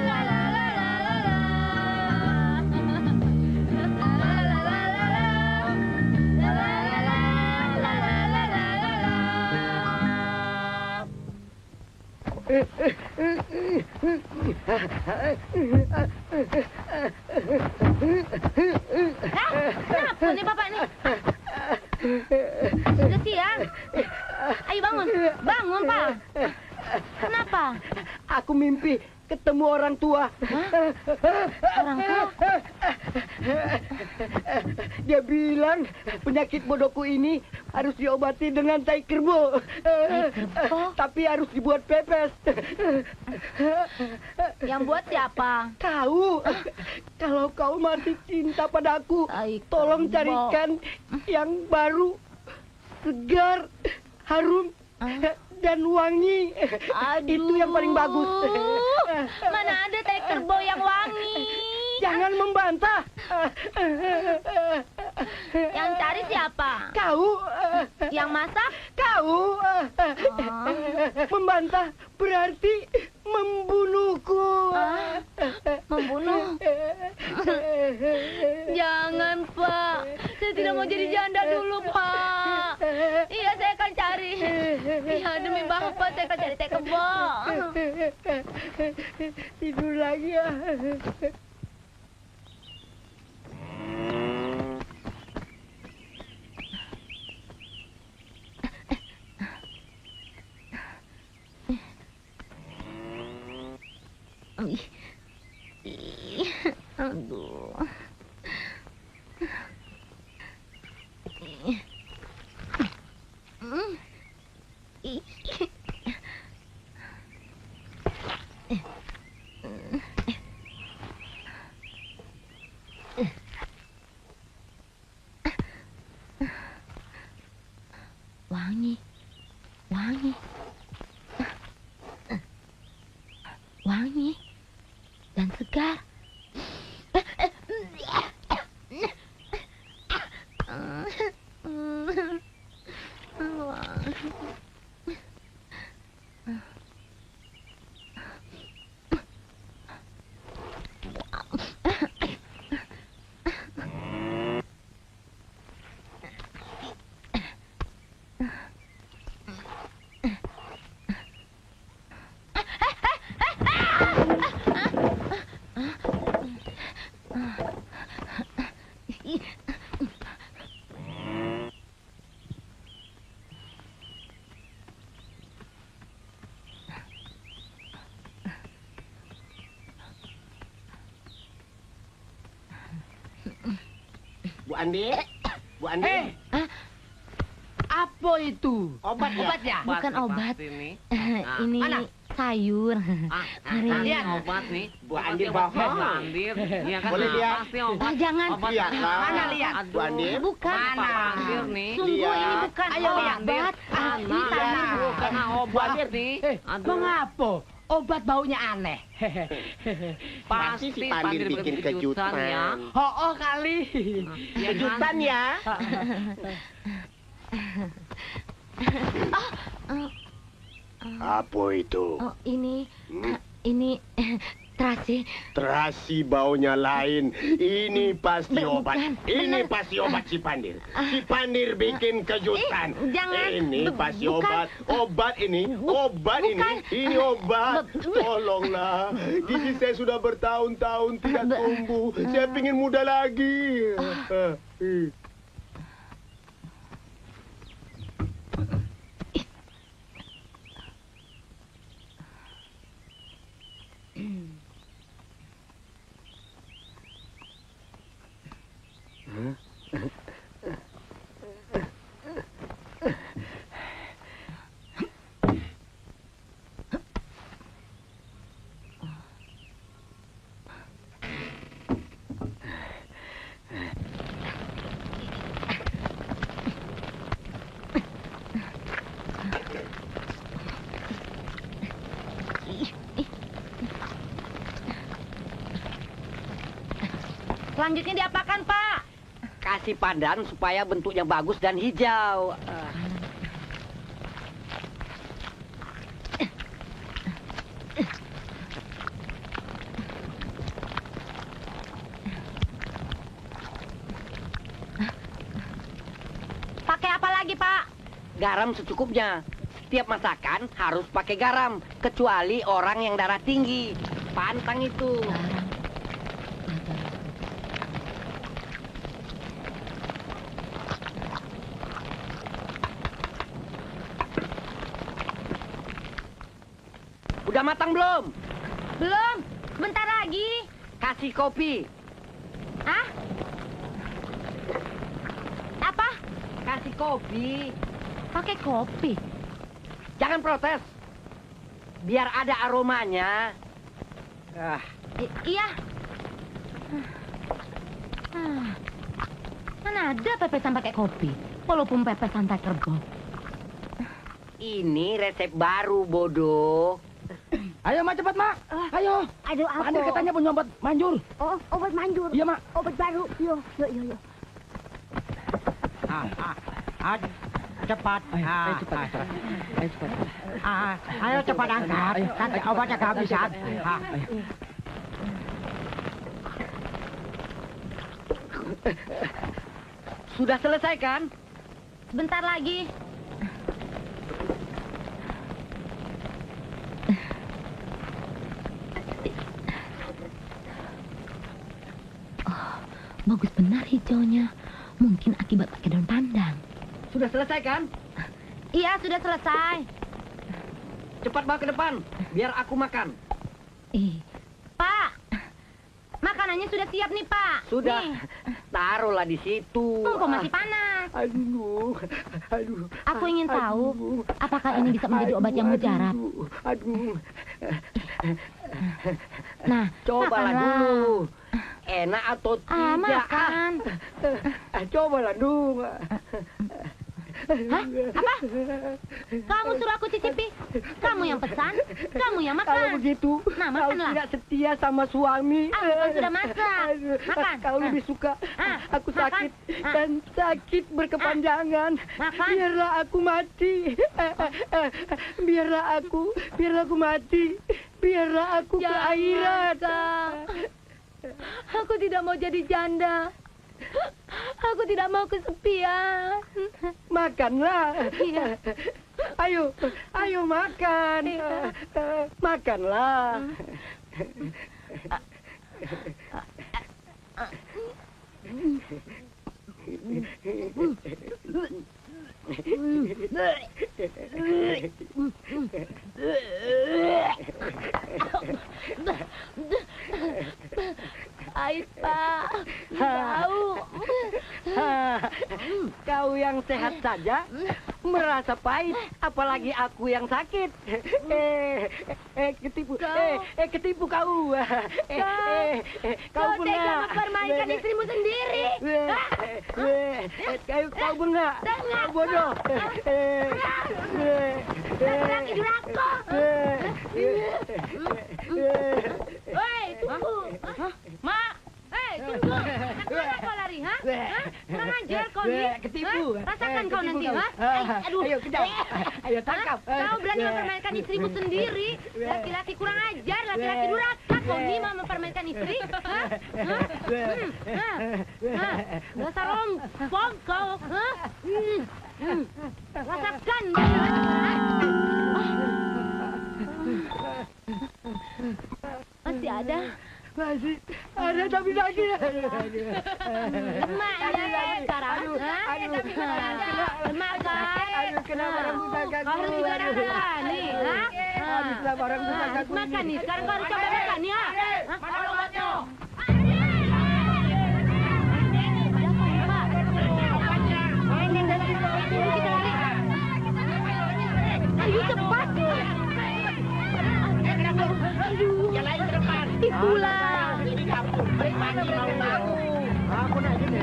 la la la la la la. La la la la la la. La la la la la la la Kenapa nih Bapak nih? Sudah siang. Ayo bangun. Bangun Pak. Kenapa? Aku mimpi ketemu orang tua. Orang tua? Dia bilang penyakit bodohku ini harus diobati dengan tai kerbau. Tapi harus dibuat pepes. Yang buat siapa? Tahu. Kalau kau masih cinta padaku, tolong carikan yang baru, segar, harum, dan wangi. Itu yang paling bagus. Mana ada tai kerbau yang wangi? Jangan membantah. Yang cari siapa? Kau. Yang masak? Kau. Membantah berarti membunuhku. Membunuh? Jangan Pak. Saya tidak mau jadi janda dulu Pak. Iya saya akan cari. Iya demi Bapak saya akan cari tai kerbau. Tidur lagi ya. Aduh. Wangi, wangi, wangi, dan segar. Bu Andi, Bu Andi. Apa itu? Obat ya? Obat ya? Bukan obat. Ini. Ini mana? sayur. Mari. Lihat obat nih. Bu Andi Pasti obat bohong. Bu Andi. Iya kan? Boleh lihat? Pasti obat. Jangan. Obat Lihat lah. Mana lihat? Bu Andi. Bukan. Mana? Pak Andir nih. Sungguh Lihat. ini bukan Ayo, obat. Ini lihat. bukan obat nih. Aduh. Mengapa? Obat baunya aneh. Pasti si Pandir bikin kejutan. ya. Oh kali. Kejutan ya. Apa itu? Oh, ini Terasi. Terasi baunya lain. Ini pasti obat. Ini pasti obat si Pandir. Si Pandir bikin kejutan. Jangan. Ini pasti Bukan. obat. Obat ini. Obat ini. Ini obat. Tolonglah. Gigi saya sudah bertahun-tahun tidak tumbuh. Saya ingin muda lagi. Selanjutnya diapakan, Pak? Kasih pandan supaya bentuknya bagus dan hijau. Pakai apa lagi, Pak? Garam secukupnya. Setiap masakan harus pakai garam, kecuali orang yang darah tinggi. Pantang itu. Udah matang belum? Belum. Bentar lagi. Kasih kopi. Hah? Apa? Kasih kopi. Pakai kopi. Jangan protes. Biar ada aromanya. Iya. Mana ada pepesan pakai kopi? Walaupun pepesan teh kerbau. Ini resep baru, bodoh. Ayo, Mak, cepat, Mak. Ayo. Aduh, apa? Pandir katanya punya obat manjur. Oh, obat manjur. Iya, Mak. Obat baru. Yo. Cepat. Ayo, cepat. Ayo cepat angkat. Nanti obatnya kehabisan. Sudah selesai kan? Sebentar lagi. Bagus benar hijaunya. Mungkin akibat pakai daun pandan. Sudah selesai kan? Iya, sudah selesai. Cepat bawa ke depan, biar aku makan. Pak, makanannya sudah siap nih, Pak. Sudah. Nih. Taruhlah di situ. Mumpung masih panas. Aduh. Aku ingin tahu, apakah ini bisa menjadi obat yang mujarab? Aduh. Nah, Cobalah makanlah. dulu. Enak atau tidak? Makan. Cobalah dulu. Hah? Apa? Kamu suruh aku cicipi? Kamu yang pesan? Kamu yang makan? Kalau begitu, Nah, kau makanlah. tidak setia sama suami. Aku kan sudah masak. Makan. Kau lebih suka aku sakit dan sakit berkepanjangan. Makan. Biarlah aku mati. Biarlah aku mati. Biarlah aku ke akhirat. Aku tidak mau jadi janda. Aku tidak mau kesepian. Makanlah. Iya. Ayo makan. Makanlah. Pahit, Pak. Tahu. Kau yang sehat saja merasa pahit, apalagi aku yang sakit. Ketipu kau. Kau Kau tega mempermainkan istrimu sendiri. Kau benar. Kau bodoh. Serang hidup aku. Woi, tunggu. Mak. Tunggu. Kenapa lari, ha? Tenang ajar kau nih. Ketipu. Rasakan kau nanti, kau. ha? Aduh. Ayo kejar. Ayo tangkap. Kau berani mempermainkan istrimu sendiri. Laki-laki kurang ajar, laki-laki durhaka kau nih mau mempermainkan istri. Hah? Dasar ompong kau. Hah? Rasakan. Masih ada. Masih ada tapi lagi. Lemak ya sekarang. Lemak kan? Aduh, kenapa orang pusaka Kau harus digarapkan nih. Kenapa orang pusaka Harus makan nih. Sekarang kau harus coba makan ya. Mana obatnya? Ayo cepat. Yang lain ke depan. Itulah. Ini dapur. Mana tahu. Aku nak gini.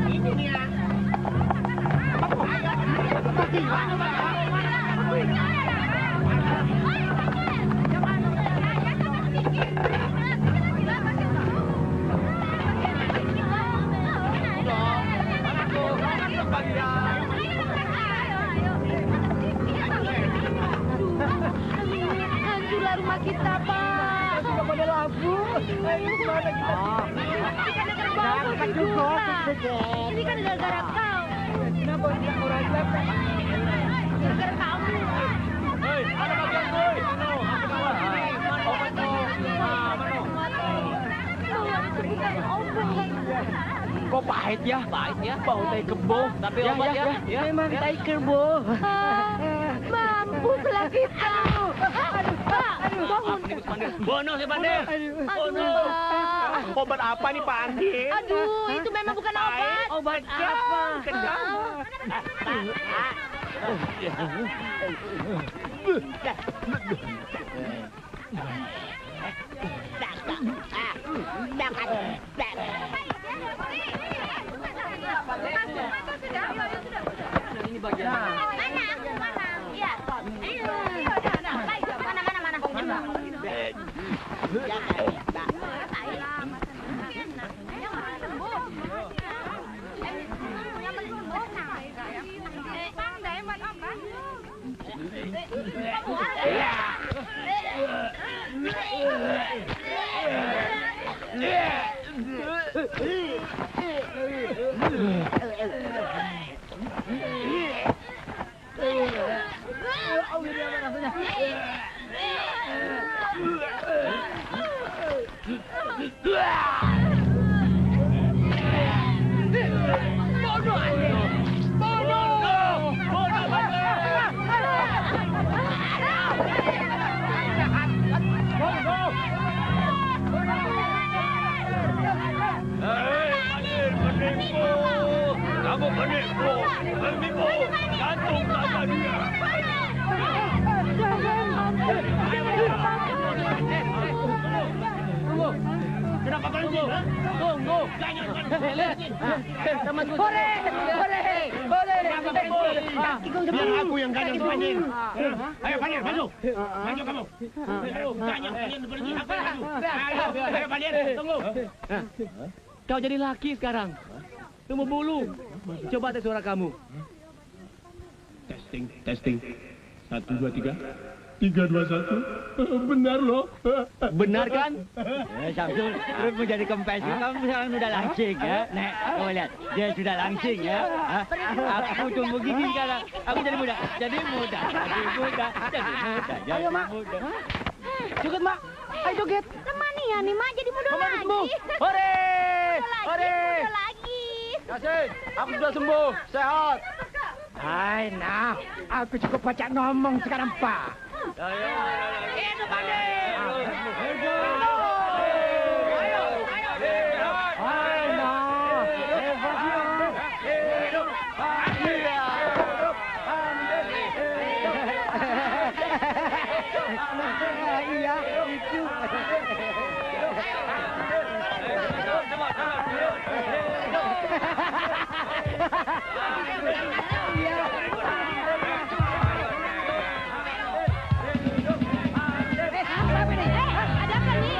Ini dia. Hancurlah rumah kita, Pak. Sudah pada lampu. Ayo mana kita? Jangan juga. Ini kan gara-gara kau. Kenapa tidak orang gelap? Gara-gara kamu. Hei, ada bagian boy. Kok pahit ya? Pahit ya. Bau tai kebo. Tapi obat ya. Memang tai kerbo. Mampuslah kita. Aduh, bangun. Bono si Pandir. Bono. Obat apa nih Pak Andi? Aduh, itu memang bukan obat. Obat apa? Ini bagian. Kamu penipu, penipu, gantung saja dia. Kenapa berhenti? Tunggu. Hore! Biar aku yang gantung Pandir. Ayo Pandir, maju. Maju kamu. Ayo, gantung Pandir berhenti. Aku yang maju. Ayo Pandir, tunggu. Kau jadi laki sekarang. Tunggu bulu. Coba tes suara kamu. Testing, testing. 1, 2, 3. 3, 2, 1. Benar loh. Benar kan? Samsul, terus menjadi kempes. Kamu sekarang sudah langsing ya. Nek, kamu lihat. Dia sudah langsing ya. Hah? Aku tumbuh gigi sekarang. Aku jadi muda. Jadi muda. Ayo, Mak. Joget, Mak. Ayo joget. Temani ya nih, Mak, jadi muda Mama lagi. sembuh. Hore! Hore! Muda lagi. Kasih, aku sudah sembuh, sehat. Hai, nah, aku cukup banyak ngomong sekarang, Pak. Hidup Pandir. Hai, nah, hebatnya. Hidup Pandir. Iya, itu. Ada apa nih?